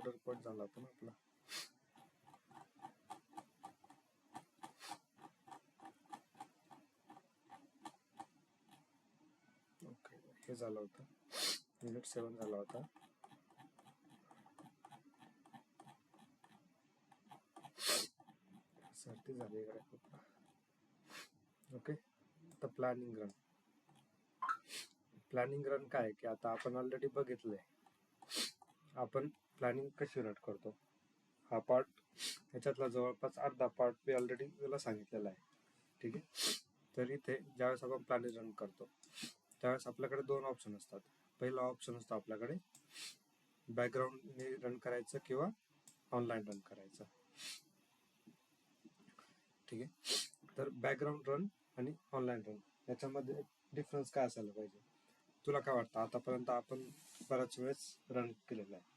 Order पण झाला होता ना आपला. ओके, हे झालं होतं, युनिट 7 झाला होता. सर्दी झाली इकडे खूप. ओके, आता प्लॅनिंग रन. प्लॅनिंग रन काय की आता आपण ऑलरेडी बघितलंय आपण प्लॅनिंग कशी रन करतो. हा पार्ट, ह्याच्यातला जवळपास अर्धा पार्ट मी ऑलरेडी तुला सांगितलेला आहे. ठीक आहे, तर इथे ज्यावेळेस आपण प्लॅनिंग रन करतो त्यावेळेस आपल्याकडे 2 ऑप्शन असतात. पहिला ऑप्शन असतो आपल्याकडे बॅकग्राऊंडने रन करायचं किंवा ऑनलाईन रन करायचं. ठीक आहे, तर बॅकग्राऊंड रन आणि ऑनलाईन रन याच्यामध्ये डिफरन्स काय असायला पाहिजे, तुला काय वाटतं? आतापर्यंत आपण बऱ्याच वेळेस रन केलेला आहे.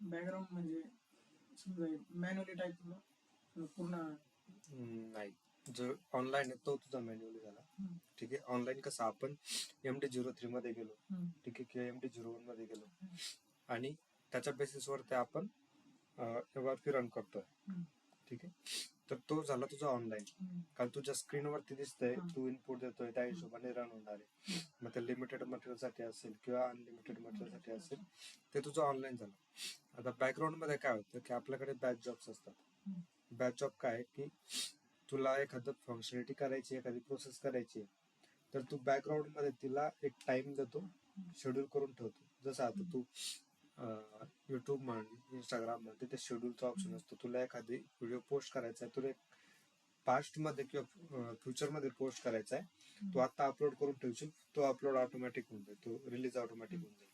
बॅकग्राऊंड म्हणजे समजा मॅन्युअली टाईप पूर्ण नाही, जो ऑनलाईन आहे तो तुझा मॅन्युअली झाला. ठीक आहे, ऑनलाईन कसं आपण MD03 मध्ये गेलो, ठीक आहे, किंवा MD01 मध्ये गेलो आणि त्याच्या बेसिसवर ते आपण एवढा रन करतोय. ठीक आहे, तर तो झाला तुझा ऑनलाईन, कारण तुझ्या स्क्रीनवरती दिसतंय, तू इनपुट देतोय त्या हिशोबाने रन होणार आहे. मग ते लिमिटेड मटेरियलसाठी असेल किंवा अनलिमिटेड मटेरियलसाठी असेल, ते तुझं ऑनलाईन झालं. आता बॅकग्राऊंड मध्ये काय होतं की आपल्याकडे बॅच जॉब्स असतात. बॅच जॉब काय की तुला एखादं फंक्शनॅलिटी करायची, एखादी प्रोसेस करायची, तर तू बॅकग्राऊंड मध्ये तिला एक टाइम देतो, शेड्यूल करून ठेवतो. जसं आता तू युट्यूब म्हण, इंस्टाग्राम म्हण, तिथे शेड्यूलचा ऑप्शन असतो. तुला एखादी व्हिडिओ पोस्ट करायचा आहे, तुला पास्ट मध्ये किंवा फ्युचर मध्ये पोस्ट करायचा आहे, तू आता अपलोड करून ठेवशील, तो अपलोड ऑटोमॅटिक होऊन जाईल, तो रिलीज ऑटोमॅटिक होऊन जाईल.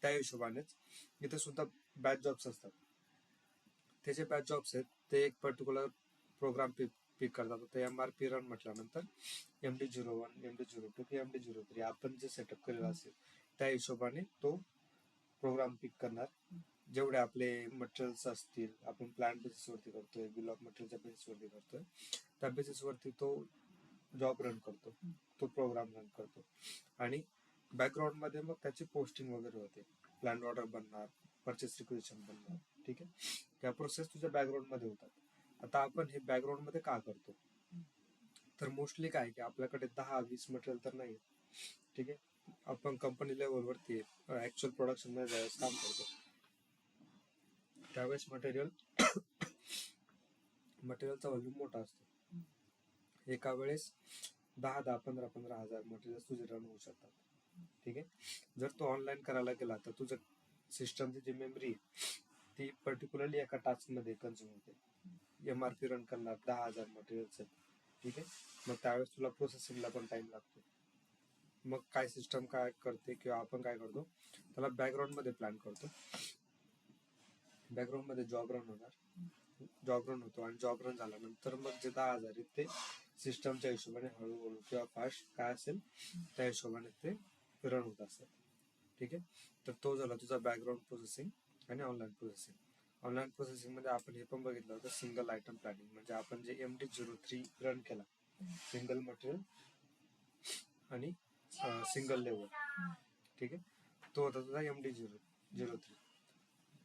त्या हिशोबानेच इथे सुद्धा बॅच जॉब्स असतात. त्याचे बॅच जॉब्स आहेत ते एक पर्टिक्युलर प्रोग्राम पिक करतात. तर MRP रन म्हटल्यानंतर MD01, MD02 किंवा MD03 आपण जे सेटअप केलेलं असेल त्या हिशोबाने तो प्रोग्राम पिक करणार. जेवढे आपले मटेरियल्स असतील, आपण प्लॅन बेसिसवरती करतोय, बिल ऑफ मटेरियलच्या बेसिसवरती करतोय, त्या बेसिसवरती तो जॉब रन करतो, तो प्रोग्राम रन करतो. आणि बॅकग्राऊंड मध्ये मग त्याची पोस्टिंग वगैरे होते, प्लॅन ऑर्डर बनणार, परचेस रिक्वेशन बनणार. ठीक आहे, त्या प्रोसेस तुझ्या बॅकग्राऊंड मध्ये होतात. आता आपण हे बॅकग्राऊंड मध्ये का करतो, तर मोस्टली काय की आपल्याकडे 10-20 मटेरियल तर नाही. ठीक आहे, आपण कंपनी लेवलवरती ऍक्च्युअल प्रोडक्शन मध्ये ज्यावेळेस काम करतो त्यावेळेस मटेरियलचा व्हॉल्यूम मोठा असतो. एका वेळेस 10-15 हजार मटेरियल तुझे रन होऊ शकतात. ठीक आहे, जर तू ऑनलाईन करायला गेला तर तुझं सिस्टमची जी मेमरी ती पर्टिक्युलरली एका टास्क मध्ये कन्झ्युम होते. MRP रन करणार 10,000 मटेरियल्स आहेत. ठीक आहे, मग त्यावेळेस तुला प्रोसेसिंगला पण टाइम लागतो. मग काय सिस्टम काय करते किंवा आपण काय करतो, त्याला बॅकग्राऊंड मध्ये प्लॅन करतो. बॅकग्राऊंड मध्ये जॉब रन होणार, जॉब रन होतो आणि जॉब रन झाल्यानंतर मग जे 10,000 आहेत ते सिस्टमच्या हिशोबाने हळूहळू किंवा फास्ट काय असेल त्या हिशोबाने ते रन होत असतात. ठीक आहे, तर तो झाला तुझा बॅकग्राऊंड प्रोसेसिंग आणि ऑनलाईन प्रोसेसिंग. ऑनलाईन प्रोसेसिंग मध्ये आपण हे पण बघितलं होतं सिंगल आयटम प्लॅनिंग, म्हणजे आपण जे MD03 रन केला, सिंगल मटेरियल आणि सिंगल लेवल. ठीक आहे, तो होता तुझा MD03.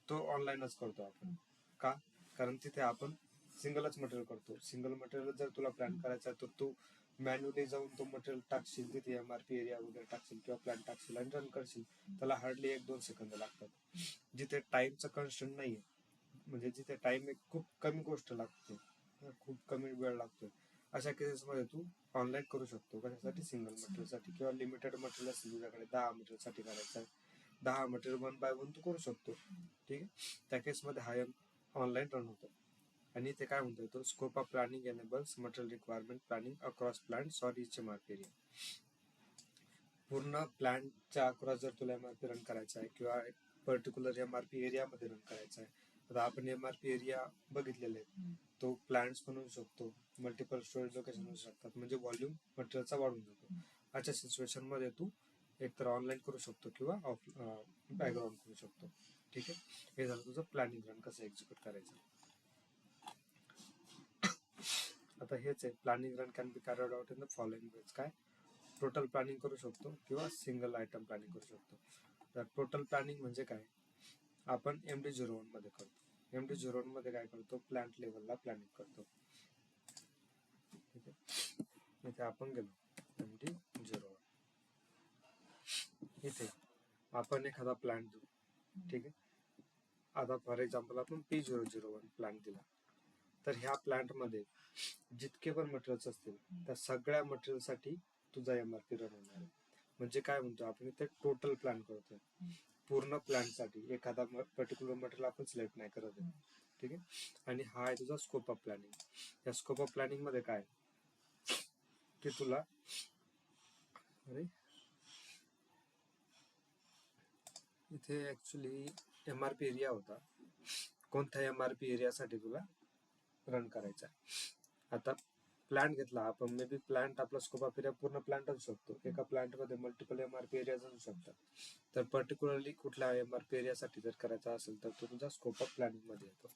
तो ऑनलाईनच करतो आपण. का? कारण तिथे आपण सिंगलच मटेरियल करतो. सिंगल मटेरियल जर तुला प्लॅन करायचा आहे तर तू मॅन्युअली जाऊन तो मटेरियल टाकशील, तिथे MRP एरिया वगैरे टाकशील किंवा प्लॅन टाकशील आणि रन करशील, त्याला हार्डली 1-2 सेकंद लागतात. जिथे टाइमचं कन्स्ट्रेंट नाहीये, म्हणजे जिथे टाइम एक खूप कमी गोष्ट लागते, खूप कमी वेळ लागतोय, अशा केसेसमध्ये तू ऑनलाईन करू शकतो. कशासाठी? सिंगल मटेरियलसाठी. किंवा लिमिटेड मटेरियल असेल तुझ्याकडे 10 मटेरियलसाठी करायचं आहे, 10 मटेरियल 1 बाय 1 तू करू शकतो. ठीक आहे, त्या केसमध्ये हा ऑनलाईन रन होतो. आणि ते काय म्हणतोय, तो scope of planning enables material requirement planning across plants or each MRP area. पूर्ण प्लॅनच्या अक्रॉस जर तुला MRP रन करायचा आहे किंवा एक पर्टिक्युलर MRP एरियामध्ये रन करायचा आहे, तर आपण MRP एरिया बघितलेले आहेत. तो प्लांट्स पण होऊ शकतो, मल्टिपल स्टोरेज लोकेशन होऊ शकतात, म्हणजे व्हॉल्यूम मटेरियलचा वाढून जातो. अशा सिच्युएशन मध्ये तू एकतर ऑनलाईन करू शकतो किंवा बॅकग्राऊंड करू शकतो. ठीक आहे, हे झालं तुझं प्लॅनिंग रन कसं एक्झिक्यूट करायचं. आता हेच आहे, planning run can be carried out in the following veg. काय? टोटल प्लॅनिंग करू शकतो किंवा सिंगल आयटम प्लॅनिंग करू शकतो. तर टोटल प्लॅनिंग म्हणजे काय आपण MD01 मध्ये करतो. MD01 मध्ये काय करतो, प्लांट लेवलला प्लॅनिंग करतो. ठीक आहे, इथे आपण गेलो MD01. इथे आपण एखादा प्लांट देऊ. ठीक आहे, आता फॉर एक्झाम्पल आपण P001 प्लांट दिला, तर ह्या प्लांट मध्ये जितके पण मटेरियल्स असतील त्या सगळ्या मटेरियल साठी तुझा MRP रन होणार आहे. म्हणजे काय म्हणतो आपण इथे टोटल प्लॅन करतोय, पूर्ण प्लॅन साठी एखादा पर्टिक्युलर मटेरियल आपण सिलेक्ट नाही करत आहे. ठीक आहे, आणि हा आहे तुझा स्कोप ऑफ प्लॅनिंग. या स्कोप ऑफ प्लॅनिंग मध्ये काय की तुला अरे इथे ऍक्च्युली MRP एरिया होता, कोणत्या MRP एरियासाठी तुला रन करायचा. आता प्लांट घेतला आपण, मे बी प्लांट आपला स्कोप ऑफ एरिया पूर्ण प्लांट असू शकतो. एका प्लांट मध्ये मल्टिपल MRP एरियाज असू शकतात. तर पर्टिक्युलरली कुठल्या MRP एरियासाठी जर करायचा असेल तर तो तुझा स्कोप ऑफ प्लॅनिंग मध्ये येतो.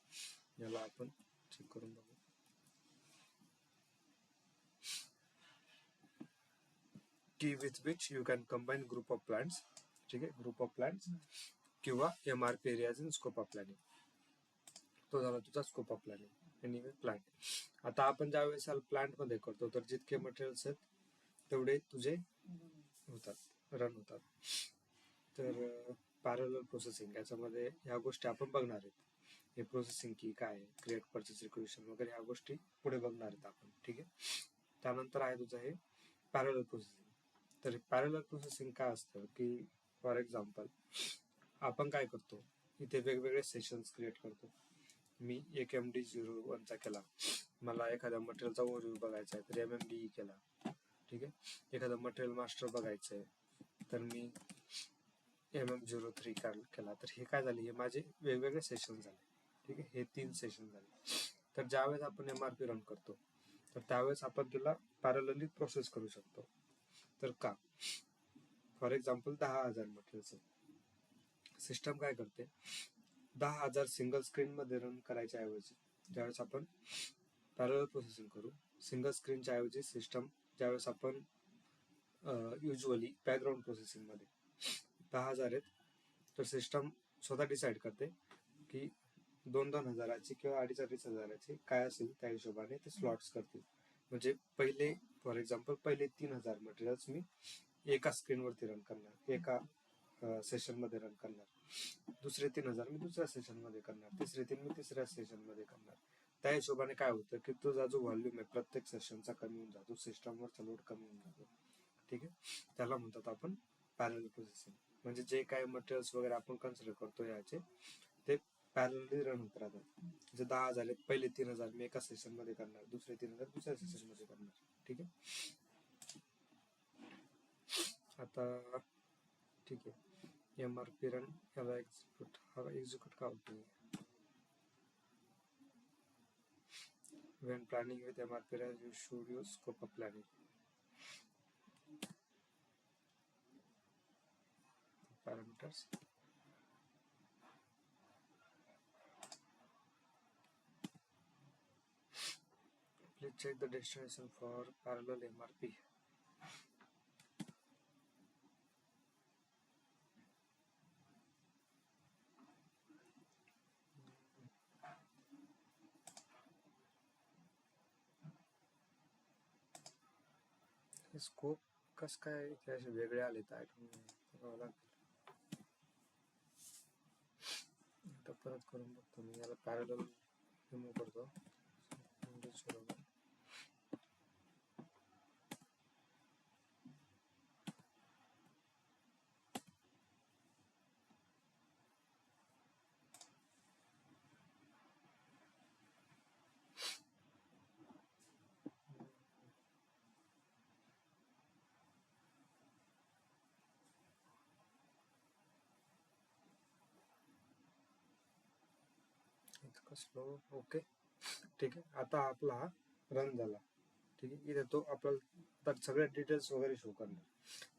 याला आपण चेक करून बघू. की with which you can combine group of plants. ठीक आहे, ग्रुप ऑफ प्लांट्स किंवा MRP areas in scope of planning. तो झाला तुझा scope of planning anyway plant. आता आपण ज्या वेळेस प्लांट मध्ये करतो तर जितके मटेरियल्स आहेत तेवढे तुझे होतात, रन होतात. तर पॅरलल प्रोसेसिंग याच्यामध्ये ह्या गोष्टी आपण बघणार आहेत. हे प्रोसेसिंग की काय, क्रिएट परचेस रिक्वेशन वगैरे ह्या गोष्टी पुढे बघणार आहेत आपण. ठीक आहे, त्यानंतर आहे तुझं हे पॅरलल प्रोसेसिंग. तर पॅरलल प्रोसेसिंग काय असतं की फॉर एक्झाम्पल आपण काय करतो, इथे वेगवेगळे सेशन्स क्रिएट करतो. मी एक MD01 चा केला, मला एखाद्या मटेरियलचा ओव्हरव्ह्यू बघायचा आहे तर MMDE केला. ठीक आहे, एखादा मटेरियल मास्टर बघायचं आहे तर मी MM03 केला. तर हे काय झाले, हे माझे वेगवेगळे सेशन झाले. ठीक आहे, हे 3 सेशन झाले. तर ज्यावेळेस आपण MRP रन करतो तर त्यावेळेस आपण त्याला पॅरलली प्रोसेस करू शकतो. तर का, फॉर एक्झाम्पल 10,000 मटेरियल्स आहे. सिस्टम काय करते, 10,000 सिंगल स्क्रीन मध्ये रन करायच्या ऐवजी ज्यावेळेस आपण पॅरलल प्रोसेसिंग करू, सिंगल स्क्रीनच्या ऐवजी सिस्टम ज्यावेळेस आपण युजली बॅकग्राऊंड प्रोसेसिंग मध्ये 10,000 आहेत तर सिस्टम स्वतः डिसाईड करते की 2-2 हजाराची किंवा 2.5-2.5 हजाराची काय असेल त्या हिशोबाने ते स्लॉट्स करतील. म्हणजे पहिले फॉर एक्झाम्पल पहिले 3,000 मटेरियल्स मी एका स्क्रीनवरती रन करणार, एका सेशन मध्ये रन करणार. दुसरे 3,000 मी दुसऱ्या सेशन मध्ये करणार, तिसरे 3 मी तिसऱ्या सेशन मध्ये करणार. त्या हिशोबाने काय होतं की तुझा जो व्हॉल्यूम आहे प्रत्येक सेशनचा कमी होऊन जातो, सिस्टमवरचा लोड कमी होऊन जातो. ठीक आहे, त्याला म्हणतात आपण पॅरलल प्रोसेसिंग. म्हणजे जे काही मटेरियल्स वगैरे आपण कन्सिडर करतो याचे ते पॅरलली रन होत राहतात. जे 10,000 आहेत, पहिले 3,000 मी एका सेशन मध्ये करणार, दुसरे 3,000 दुसऱ्या सेशन मध्ये करणार. ठीक आहे, आता ठीक आहे, MRP रन याला एक्झिक्यूट का होतो. When planning with MRP run, you should use scope of planning. Parameters. Please check the destination for parallel MRP. Scope कस काय इथे असे वेगळे आले तर बघावं लागेल. आता परत करून बघतो मी, याला पॅरलल रिमूव्ह करतो. स्लो. ओके, ठीक आहे, आता आपला हा रन झाला. ठीक आहे, इथे तो आपल्याला सगळे डिटेल्स वगैरे शो करणार.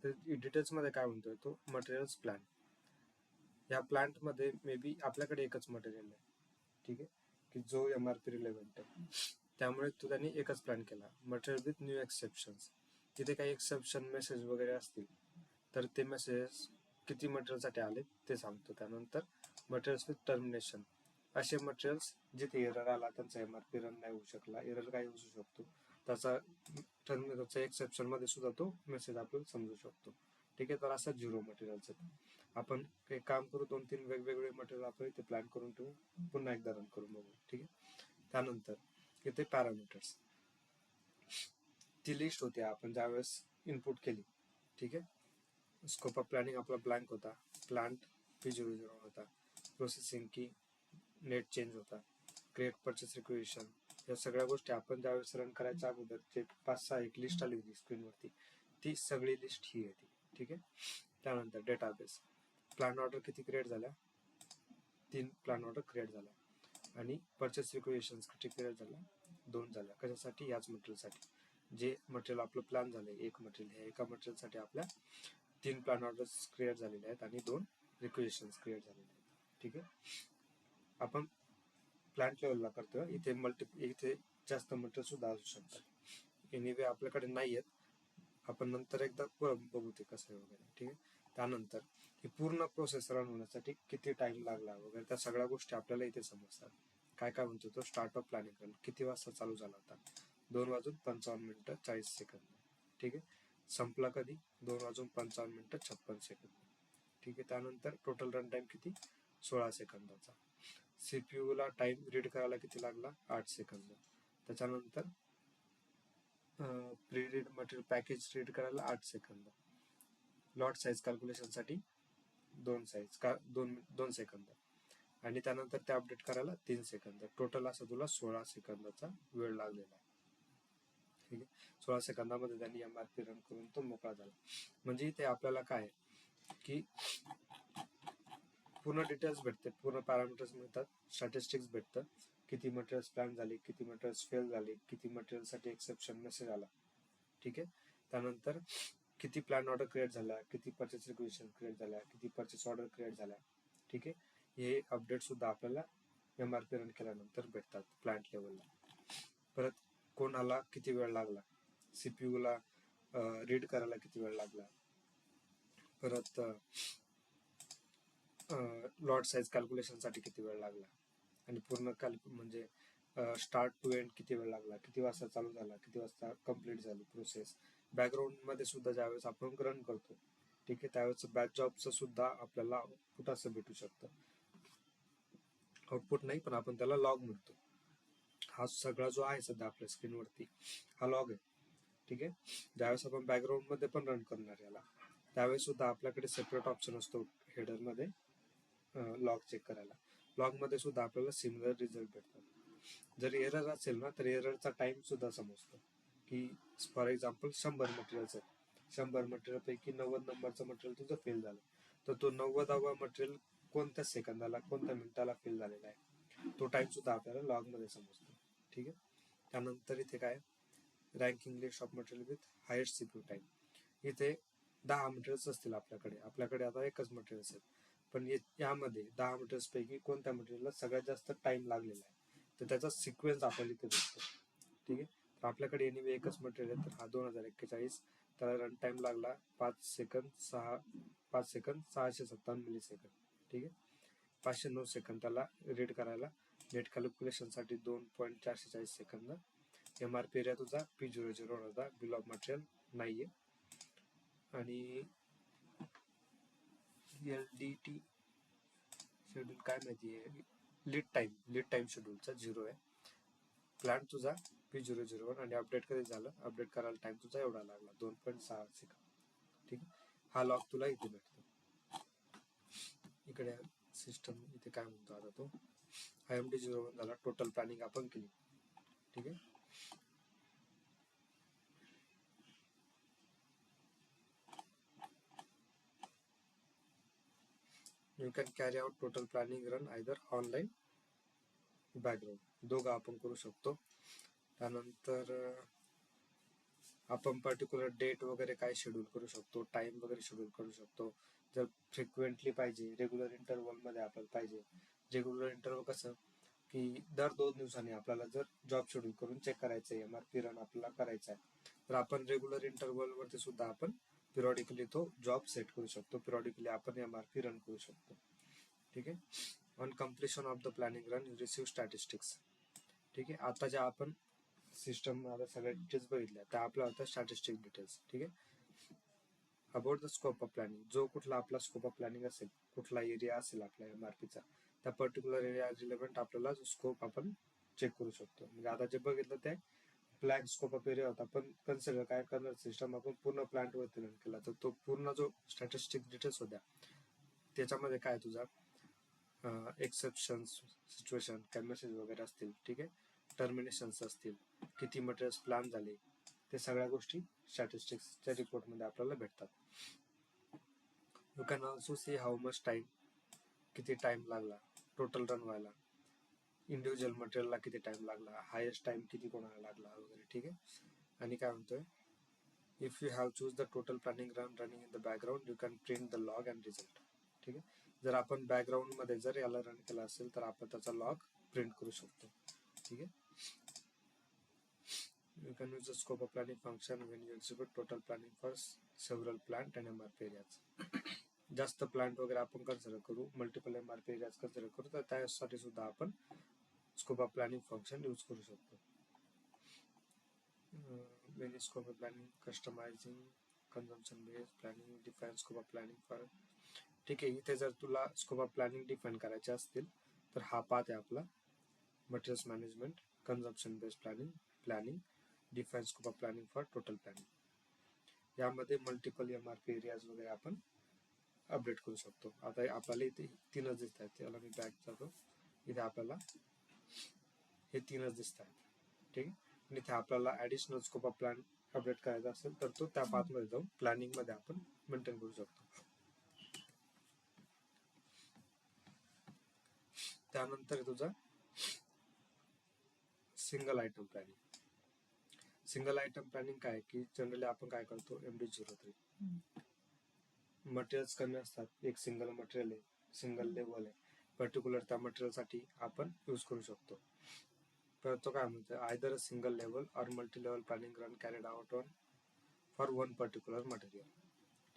तर डिटेल्स मध्ये काय म्हणतोय तो, मटेरियल्स प्लांट. या प्लांट मध्ये मे बी आपल्याकडे एकच मटेरियल आहे. ठीक आहे, की जो MRP रिलेव्हंट आहे, त्यामुळे तो त्यांनी एकच प्लॅन केला. Material with new exceptions. तिथे काही एक्सेप्शन मेसेज वगैरे असतील तर ते मेसेज किती मटेरियल साठी आले ते सांगतो. त्यानंतर मटेरियल्स विथ टर्मिनेशन, असे मटेरियल्स जिथे एरर आला त्यांचा MRP रन नाही होऊ शकला, एरर काय होऊ शकतो त्याचा टर्मिनेशनच्या एक्सेप्शन मध्ये सुद्धा तो मेसेज आपण समजू शकतो. ठीक आहे, तर असा 0 मटेरियलचं आपण काही काम करू, 2-3 वेगवेगळे मटेरियल आपण इथे प्लॅन करून ठेवू, पुन्हा एकदा रन करून बघू. ठीक आहे, त्यानंतर इथे पॅरामीटर्स ती लिस्ट होती आपण ज्यावेळेस इनपुट केली. ठीक आहे, स्कोप ऑफ प्लॅनिंग आपला ब्लँक होता, प्लांट P00 होता, प्रोसेसिंग की नेट चेंज होता, क्रिएट परचेस रिक्वेशन, या सगळ्या गोष्टी आपण ज्यावेळेस रन करायच्या अगोदर जे 5-6 एक लिस्ट आली होती स्क्रीनवरती, ती सगळी लिस्ट ही होती. ठीक आहे, त्यानंतर डेटाबेस प्लॅन ऑर्डर किती क्रिएट झाल्या, 3 प्लॅन ऑर्डर क्रिएट झाल्या, आणि परचेस रिक्वेशन्स किती क्रिएट झाल्या, 2 झाल्या. कशासाठी, याच मटेरियलसाठी. जे मटेरियल आपलं प्लॅन झालंय एक मटेरियल, ह्या एका मटेरियलसाठी आपल्या 3 प्लॅन ऑर्डर्स क्रिएट झालेले आहेत आणि 2 रिक्वेशन्स क्रिएट झालेले आहेत. ठीक आहे, आपण प्लांट लेवलला करतोय, इथे जास्त मटेरियल सुद्धा असू शकतात. एनिवे आपल्याकडे नाही आहेत, आपण नंतर एकदा बघू ते कसं आहे वगैरे. ठीक आहे, त्यानंतर ही पूर्ण प्रोसेस रन होण्यासाठी किती टाइम लागला वगैरे त्या सगळ्या गोष्टी आपल्याला इथे समजतात. काय काय म्हणतो तो, स्टार्ट ऑफ प्लॅनिंग रन किती वाजता चालू झाला होता, 2:55 ठीक आहे, संपला कधी, 2:55 ठीक आहे, त्यानंतर टोटल रन टाइम किती, 16 सेकंदाचा. CPU ला टाइम रीड करायला किती लागला, 8 सेकंद. त्याच्यानंतर pre read material package read करायला 8 सेकंद. लॉट साईज कॅल्क्युलेशन साठी 2 सेकंद, आणि त्यानंतर ते अपडेट करायला 3 सेकंद. टोटल असं तुला 16 सेकंदाचा वेळ लागलेला आहे. ठीक आहे, 16 सेकंदामध्ये त्यांनी MRP रन करून तो मोकळा झाला. म्हणजे इथे आपल्याला काय की पूर्ण डिटेल्स भेटते, पूर्ण पॅरामीटर्स मिळतात, स्टॅटिस्टिक्स भेटतं, किती मटेरियल्स प्लॅन झाले, किती मटेरियल्स फेल झाले, किती मटेरियलसाठी एक्सेप्शन मेसेज आला. ठीक आहे, त्यानंतर किती प्लॅन ऑर्डर क्रिएट झाल्या, किती परचेस रिक्वेशन क्रिएट झाल्या, किती परचेस ऑर्डर क्रिएट झाल्या. ठीक आहे, हे अपडेट सुद्धा आपल्याला MRP रन केल्यानंतर भेटतात प्लांट लेवलला. परत कोणाला किती वेळ लागला, CPU ला रीड करायला किती वेळ लागला, परत लॉट साईज कॅल्क्युलेशन साठी किती वेळ लागला, आणि पूर्ण म्हणजे स्टार्ट टू एंड किती वेळ लागला, किती वाजता चालू झाला, किती वाजता कम्प्लीट झाली प्रोसेस. बॅकग्राऊंड मध्ये सुद्धा ज्यावेळेस आपण रन करतो, ठीक आहे, त्यावेळेस बॅच जॉबचं सुद्धा आपल्याला आउटपुट असं भेटू शकतं. आउटपुट नाही पण आपण त्याला लॉग म्हणतो. हा सगळा जो आहे सध्या आपल्या स्क्रीनवरती हा लॉग आहे. ठीक आहे, ज्यावेळेस आपण बॅकग्राऊंड मध्ये पण रन करणार याला, त्यावेळेस सुद्धा आपल्याकडे सेपरेट ऑप्शन असतो हेडर मध्ये लॉग चेक करायला. लॉग मध्ये सुद्धा आपल्याला सिमिलर रिझल्ट भेटतात. जर एरर असेल ना तर एररचा टाइम सुद्धा समजतो, की फॉर एक्झाम्पल 100 मटेरियल्स आहे, 100 मटेरियल पैकी 90 नंबरचं मटेरियल तुझं फेल झालं, तर तो 90वा मटेरियल कोणत्या सेकंदाला, कोणत्या मिनिटाला फेल झालेला आहे, तो टाइम सुद्धा आपल्याला लॉग मध्ये समजतो. ठीक आहे, त्यानंतर इथे काय, ranking list of material with highest CPU time. इथे 10 मटेरियल्स असतील आपल्याकडे आता एकच मटेरियल्स आहेत, पण यामध्ये 10 मटेरियल्स पैकी कोणत्या मटेरियलला सगळ्यात जास्त टाइम लागलेला आहे, तर त्याचा सिक्वेन्स आपल्याला इथे भेटतो. ठीक आहे, तर आपल्याकडे एनिवे एकच मटेरियल आहे, तर हा 2041, त्याला रन टाइम लागला 5 सेकंद 657 मिलीसेकंद. ठीक आहे, 509 सेकंद त्याला रीड करायला, नेट कॅल्क्युलेशन साठी 2.440 सेकंद. MRP एरिया तुझा P00 होता, बिल ऑफ मटेरियल नाहीये, आणि LDT शेड्यूल काय माहितीये, लीड टाइम शेड्यूलचा 0 आहे. प्लॅन तुझा P001, आणि अपडेट कधी झालं, अपडेट करायला टाइम तुझा एवढा लागला 2.6 सेकंद. ठीक आहे, हा लॉग तुला इथे भेटतो. इकडे सिस्टम इथे काय म्हणतो आता तो, IMD01 झाला, टोटल प्लॅनिंग आपण केली. ठीक आहे, you can carry out total planning run either online background, दोघं आपण करू शकतो. त्यानंतर आपण पर्टिक्युलर डेट वगैरे काय शेड्यूल करू शकतो, टाइम वगैरे शेड्यूल करू शकतो. जर फ्रिक्वेंटली पाहिजे, रेग्युलर इंटरव्हल मध्ये आपल्याला पाहिजे. रेग्युलर इंटरव्हल कसं की दर 2 दिवसांनी आपल्याला जर जॉब शेड्यूल करून चेक करायचं आहे, MRP रन आपल्याला करायचा आहे, तर आपण रेग्युलर इंटरव्हल वरती सुद्धा आपण पिरियॉडिकली तो जॉब सेट करू शकतो, पिरियॉडिकली आपण MRP रन करू शकतो. ठीक आहे. On completion of the planning run you receive statistics. ठीक आहे. आता ज्या आपण सिस्टम आता सगळ्या डिटेल्स बघितल्या त्या आपल्या होत्या स्टॅटिस्टिक डिटेल्स. ठीक आहे. About the scope of planning, जो कुठला आपला स्कोप ऑफ प्लॅनिंग असेल, कुठला एरिया असेल आपल्या एमआरपीचा, त्या पर्टिक्युलर एरिया रिलेव्हंट आपल्याला स्कोप आपण चेक करू शकतो. म्हणजे आता जे बघितलं ते प्लॅन स्कोप ऑफ एरिया होता, पण कन्सिडर काय करणार सिस्टम आपण पूर्ण प्लांट वरती रन केला तर तो पूर्ण जो स्टॅटिस्टिक डिटेल्स होत्या त्याच्यामध्ये काय तुझा एक्सेप्शन सिच्युएशन काय मेसेज वगैरे असतील, ठीक आहे, टर्मिनेशन्स असतील, किती मटेरियल्स प्लॅन झाले, ते सगळ्या गोष्टी स्टॅटिस्टिक्सच्या रिपोर्टमध्ये आपल्याला भेटतात. You can also see how much time, किती टाइम लागला टोटल रन व्हायला, इंडिव्हिज्युअल मटेरियलला किती टाइम लागला, हायेस्ट टाइम किती कोणाला लागला वगैरे. ठीक आहे. आणि काय म्हणतोय, if you have choose the total planning run running in the background you can print the log and result. ठीक आहे. जर आपण बॅकग्राऊंड मध्ये जर याला रन केला असेल तर आपण त्याचा लॉग प्रिंट करू शकतो. ठीक आहे. You can use the scope of planning function when you execute total planning for several plant and MRP areas. जास्त प्लांट वगैरे आपण कन्सिडर करू, मल्टिपल MRP areas कन्सिडर करू, तर त्यासाठी सुद्धा आपण scope of planning function use करू शकतो. Many scope of planning, customizing, consumption based planning, define scope of planning for. ठीक आहे. इथे जर तुला स्कोप ऑफ प्लॅनिंग डिफाईन करायचे असतील तर हा पाथ आहे आपला, materials management, consumption based planning, define scope of planning for total planning. यामध्ये मल्टिपल MRP एरियाज वगैरे आपण अपडेट करू शकतो. आता आपल्याला इथे 3च दिसत आहेत, त्याला मी बॅक जातो, इथे आपल्याला हे 3च दिसत आहेत. ठीक आहे. आणि इथे आपल्याला additional scope of plan update करायचा असेल तर तो त्या पाथमध्ये जाऊन प्लॅनिंग मध्ये आपण मेंटेन करू शकतो. त्यानंतर तुझा single item planning. Single item planning काय की जनरली आपण काय करतो, MD03 मटेरियल्स कमी असतात, एक सिंगल मटेरियल आहे, सिंगल लेवल आहे, पर्टिक्युलर त्या मटेरियल साठी आपण यूज करू शकतो. तर तो काय म्हणतो, आयदर अ सिंगल लेवल और multi level planning run carried out on for one particular material.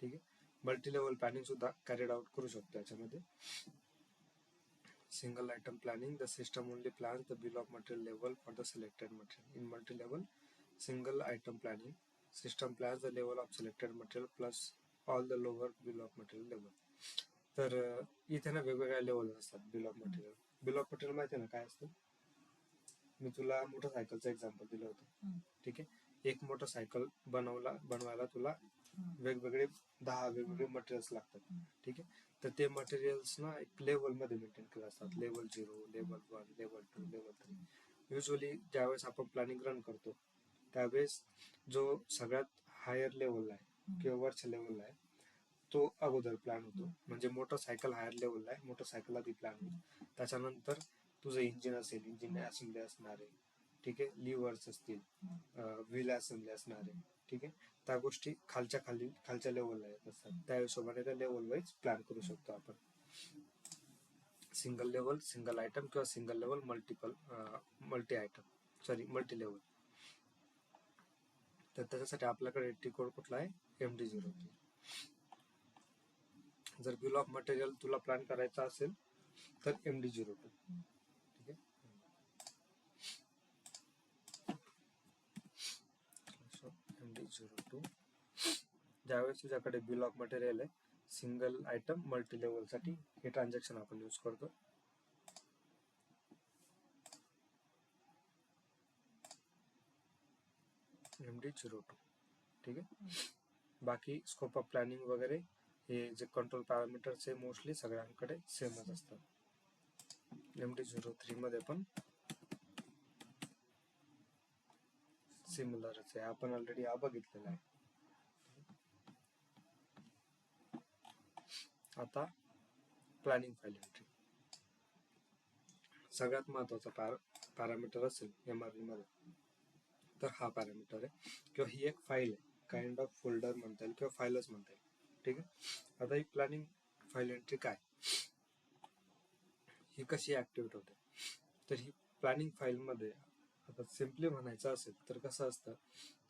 ठीक आहे. मल्टी लेवल प्लॅनिंग सुद्धा कॅरीड आउट करू शकतो याच्यामध्ये. Single item planning, the system only plans the bill of material level for the selected material. In multi-level single item planning, system plans the level of selected material plus all the lower bill of material level. तर इथे ना वेगवेगळ्या level असतात bill of material. Bill of material माहिती आहे ना काय असतं, मी तुला मोटरसायकलचं एक्झाम्पल दिलं होतं. ठीक आहे. एक मोटरसायकल बनवायला तुला वेगवेगळे 10 वेगवेगळे मटेरियल्स लागतात. ठीक आहे. तर ते मटेरियल्स ना एक लेवल मध्ये मेंटेन केले असतात, level 0, level 1, level 2, level 3. Usually ज्यावेळेस आपण प्लॅनिंग रन करतो त्यावेळेस जो सगळ्यात हायर लेवलला आहे किंवा वरच्या लेवलला आहे तो अगोदर प्लॅन होतो. म्हणजे मोटरसायकल हायर लेवलला आहे, मोटरसायकल आधी प्लॅन होतो. त्याच्यानंतर तुझं इंजिन असेल, इंजिन असेंब्ली असणार आहे. ठीक आहे. लिव्हर्स असतील, व्हील असेंब्ली असणार आहे. ठीक आहे. त्या गोष्टी खालच्या लेवलला येत असतात. त्या हिशोबाने त्या लेवल वाईज प्लॅन करू शकतो आपण. सिंगल लेवल सिंगल आयटम किंवा single level multi item multi level. तर त्याच्यासाठी आपल्याकडे टी कोड कुठला आहे, MD03. जर बिल ऑफ मटेरियल तुला प्लॅन करायचा असेल तर MD02. ठीक आहे. MD02. ज्यावेळेस तुझ्याकडे बिल ऑफ मटेरियल आहे सिंगल आयटम मल्टी लेवल साठी हे ट्रान्झॅक्शन आपण यूज करतो. MD02. ठीक आहे. बाकी स्कोप ऑफ प्लॅनिंग वगैरे हे जे कंट्रोल पॅरामीटर्स आहे मोस्टली सगळ्यांकडे सेमच असतात. MD03 मध्ये पण सिमिलरच आहे, आपण ऑलरेडी हा बघितलेला आहे. आता प्लॅनिंग फाईल एंट्री सगळ्यात महत्वाचा पॅरामीटर असेल MRP मध्ये तर हा पॅरामीटर आहे किंवा ही एक फाईल आहे, काइंड ऑफ फोल्डर म्हणता येईल किंवा फाईलच म्हणता येईल. ठीक आहे. आता ही प्लॅनिंग फाईल एंट्री काय, ही कशी ऍक्टिव्हेट होते, तर ही प्लॅनिंग फाईल मध्ये आता सिम्पली म्हणायचं असेल तर कसं असतं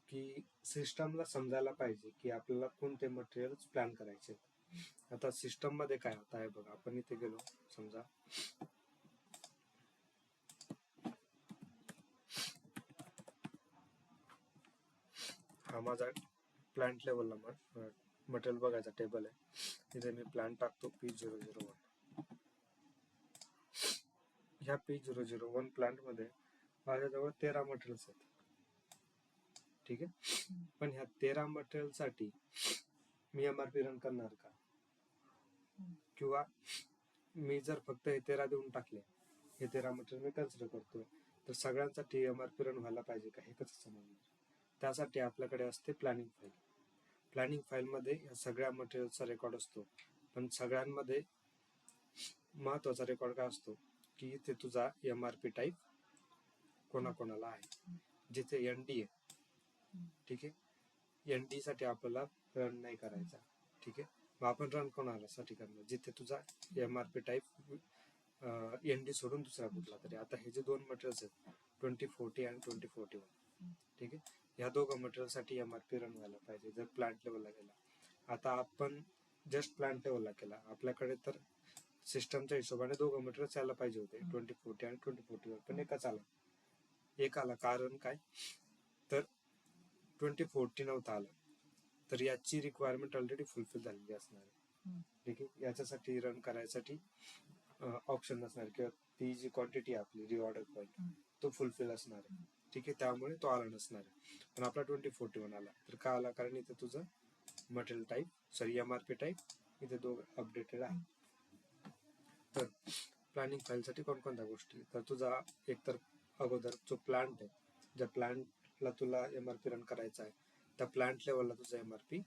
की सिस्टमला समजायला पाहिजे की आपल्याला कोणते मटेरियल्स प्लॅन करायचे. आता सिस्टम मध्ये काय होत आहे बघा, आपण इथे गेलो समजा, हा माझा प्लांट लेवलला मटेरियल बघायचा टेबल आहे. इथे मी प्लांट टाकतो P001. ह्या P001 प्लांट मध्ये माझ्याजवळ 13 मटेरियल्स आहेत. ठीक आहे, पण ह्या 13 मटेरियल साठी मी MRP रन करणार का? किंवा मी जर फक्त हे 13 देऊन टाकले, हे 13 मटेरियल मी कन्सिडर करतोय, तर सगळ्यांसाठी MRP रन व्हायला पाहिजे का, हे कसं समजणार? त्यासाठी आपल्याकडे असते प्लॅनिंग फाईल. प्लॅनिंग फाईल मध्ये या सगळ्या मटेरियलचा रेकॉर्ड असतो, पण सगळ्यांमध्ये महत्वाचा रेकॉर्ड काय असतो की इथे तुझा MRP टाईप कोणाकोणाला आहे. जिथे ND आहे, ठीक आहे, ND साठी आपल्याला रन नाही करायचा. ठीक आहे, मग आपण रन कोणासाठी करणार? जिथे तुझा MRP टाईप ND सोडून दुसरा कुठला तरी. आता हे जे दोन मटेरियल्स आहेत 2040 आणि 2041, ठीक आहे, ह्या दोघं मटेरियल साठी MRP रन व्हायला पाहिजे जर प्लांट लेवलला गेला. आता आपण जस्ट प्लांट लेवलला केला, आपल्याकडे तर सिस्टमच्या हिशोबाने दोघं मटेरियल यायला पाहिजे होते 2040 आणि 2041, पण एकच आला. एक आला, कारण काय तर 2040 नव्हता आला, तर याची रिक्वायरमेंट ऑलरेडी फुलफिल झालेली असणार आहे. ठीक आहे, याच्यासाठी रन करायसाठी ऑप्शन नसणार, किंवा ती जी क्वांटिटी आपली रिऑर्डर पॉईंट तो फुलफिल असणार आहे. ठीक आहे, त्यामुळे तो आला नसणार आहे. पण आपला 2041 आला, तर का आला? कारण इथे तुझं मटेरियल टाईप MRP टाईप इथे दोघं अपडेटेड आहे. तर प्लॅनिंग फाईलसाठी कोणकोणत्या गोष्टी, तर तुझा एकतर अगोदर जो प्लांट आहे, ज्या प्लांटला तुला MRP रन करायचा आहे त्या प्लांट लेवलला तुझा MRP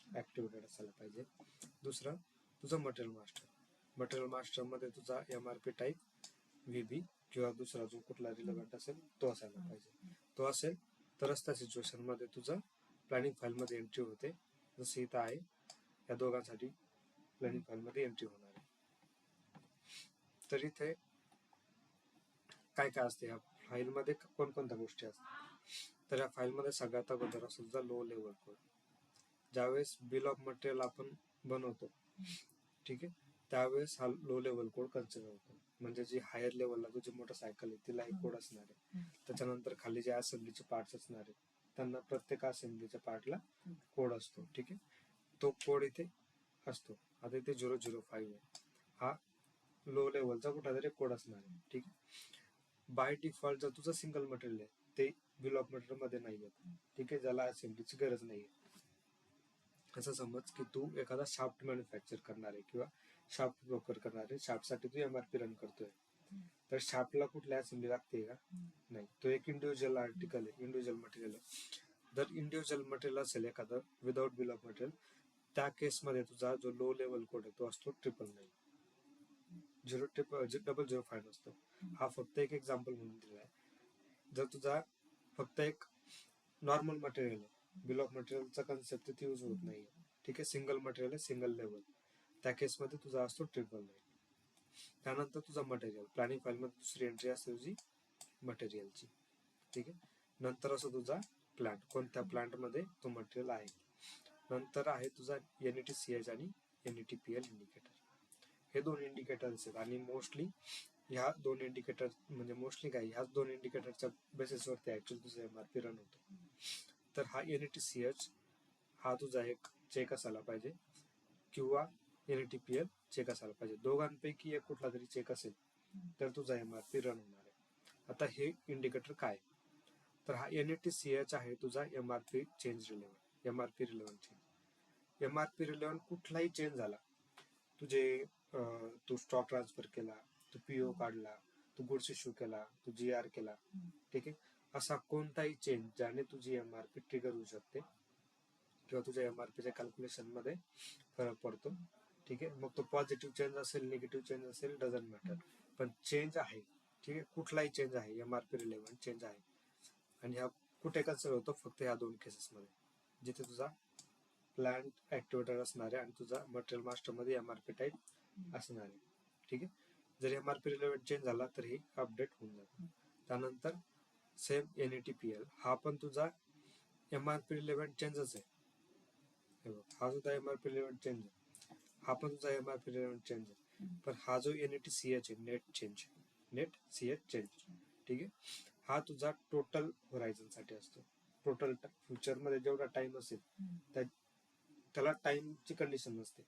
ऍक्टिव्हेटेड असायला पाहिजे. दुसरं तुझं मटेरियल मास्टर मध्ये तुझा MRP टाईप VB किंवा दुसरा जो कुठला रिलेव्हंट असेल तो असायला पाहिजे. तो असेल तरच त्या सिच्युएशन मध्ये तुझं प्लॅनिंग फाईल मध्ये एंट्री होते. जसं इथं आहे, या दोघांसाठी प्लॅनिंग फाईल मध्ये एंट्री होणार आहे. तर इथे काय काय असते या फाईल मध्ये, कोणकोणत्या गोष्टी असतात? तर या फाईल मध्ये सगळ्यात अगोदर असतो तुझा लो लेवल कोड. ज्यावेळेस बिल ऑफ मटेरियल आपण बनवतो, ठीक आहे, त्यावेळेस हा लो लेवल कोड कन्सिडर होतो. म्हणजे जी हायर लेवलला तुझी मोटरसायकल आहे तिला एक कोड असणार आहे. त्याच्यानंतर खाली जे असेंब्लीचे पार्ट्स असणार आहेत त्यांना प्रत्येक असेंब्लीच्या पार्टला कोड असतो. ठीक आहे, तो कोड इथे असतो. आता इथे 005 आहे, हा लो लेवलचा कुठला तरी कोड असणार आहे. ठीक आहे, बाय डिफॉल्ट जर तुझं सिंगल मटेरियल आहे ते बिल ऑफ मटेरियल मध्ये नाही येत. ठीक आहे, ज्याला असेंब्लीची गरज नाही. असं समज की तू एखादा शाफ्ट मॅन्युफॅक्चर करणार आहे किंवा शाफ्ट ब्रोकर करणार आहे, शाफ्टसाठी तू MRP रन करतोय, तर शाफ्टला कुठल्या असेंब्ली लागते का? नाही, तो एक इंडिव्हिज्युअल आर्टिकल आहे, इंडिव्हिज्युअल मटेरियल आहे. जर इंडिव्हिज्युअल मटेरियल असेल एखादं विदाउट बिल ऑफ मटेरियल, त्या केसमध्ये तुझा जो लो लेवल कोड आहे तो असतो 999. 00005 असतो. हा फक्त एक एक्झाम्पल म्हणून दिला आहे. जर तुझा फक्त एक नॉर्मल मटेरियल आहे, बिल ऑफ मटेरियलचा कन्सेप्ट तिथे यूज होत नाही. ठीक आहे, सिंगल मटेरियल आहे, सिंगल लेवल, त्या केसमध्ये तुझा असतो 999. त्यानंतर तुझा मटेरियल प्लॅनिंग फाईल मध्ये दुसरी एंट्री असते तुझी मटेरियलची. ठीक आहे, नंतर असतो तुझा प्लांट, कोणत्या प्लांट मध्ये तो मटेरियल आहे. नंतर आहे तुझा NETCH आणि NETPL इंडिकेटर. हे दोन इंडिकेटर्स आहेत आणि मोस्टली ह्या दोन इंडिकेटर, म्हणजे मोस्टली काय, ह्याच दोन इंडिकेटरच्या बेसिसवरती ऍक्च्युअली तुझं MRP रन होतो. तर हा NETCH हा तुझा एक चेक असायला पाहिजे किंवा NETPL चेक असायला पाहिजे. दोघांपैकी एक कुठला तरी चेक असेल तर तुझा MRP रन होणार आहे. आता हे इंडिकेटर काय, तर हा NETCH आहे तुझा MRP change relevant, MRP relevant change. MRP relevant कुठलाही चेंज झाला, तुझे तू स्टॉक ट्रान्सफर केला, तू PO काढला, तू गुड्स इश्यू केला, तू GR केला, ठीक आहे, असा कोणताही चेंज ज्याने तुझी MRP ट्रिगर होऊ शकते किंवा तुझ्या MRPच्या कॅल्क्युलेशन मध्ये फरक पडतो. ठीक आहे, मग तो पॉझिटिव्ह चेंज असेल, निगेटिव्ह चेंज असेल, डझंट मॅटर, पण चेंज आहे. ठीक आहे, कुठलाही चेंज आहे, MRP रिलेव्हंट चेंज आहे. आणि ह्या कुठे कन्सिडर होतो? फक्त ह्या दोन केसेसमध्ये, जिथे तुझा प्लांट ऍक्टिव्हेटर असणार आहे आणि तुझा मटेरियल मास्टर मध्ये MRP टाईप असणार आहे. ठीक आहे, जर MRP रिलेव्हंट चेंज झाला तर हे अपडेट होऊन जातं. त्यानंतर सेम NETPL हा पण तुझा MRP रिलेव्हंट चेंजच आहे. हा सुद्धा MRP रिलेव्हंट चेंज आहे. हा पण तुझा एमआरपी चेंज आहे. पण हा जो NATCH आहे, नेट सीएच चेंज, ठीक आहे, हा तुझा टोटल होरायझन साठी असतो. टोटल फ्युचर मध्ये जेवढा टाइम असेल त्याला टाइमची कंडिशन नसते,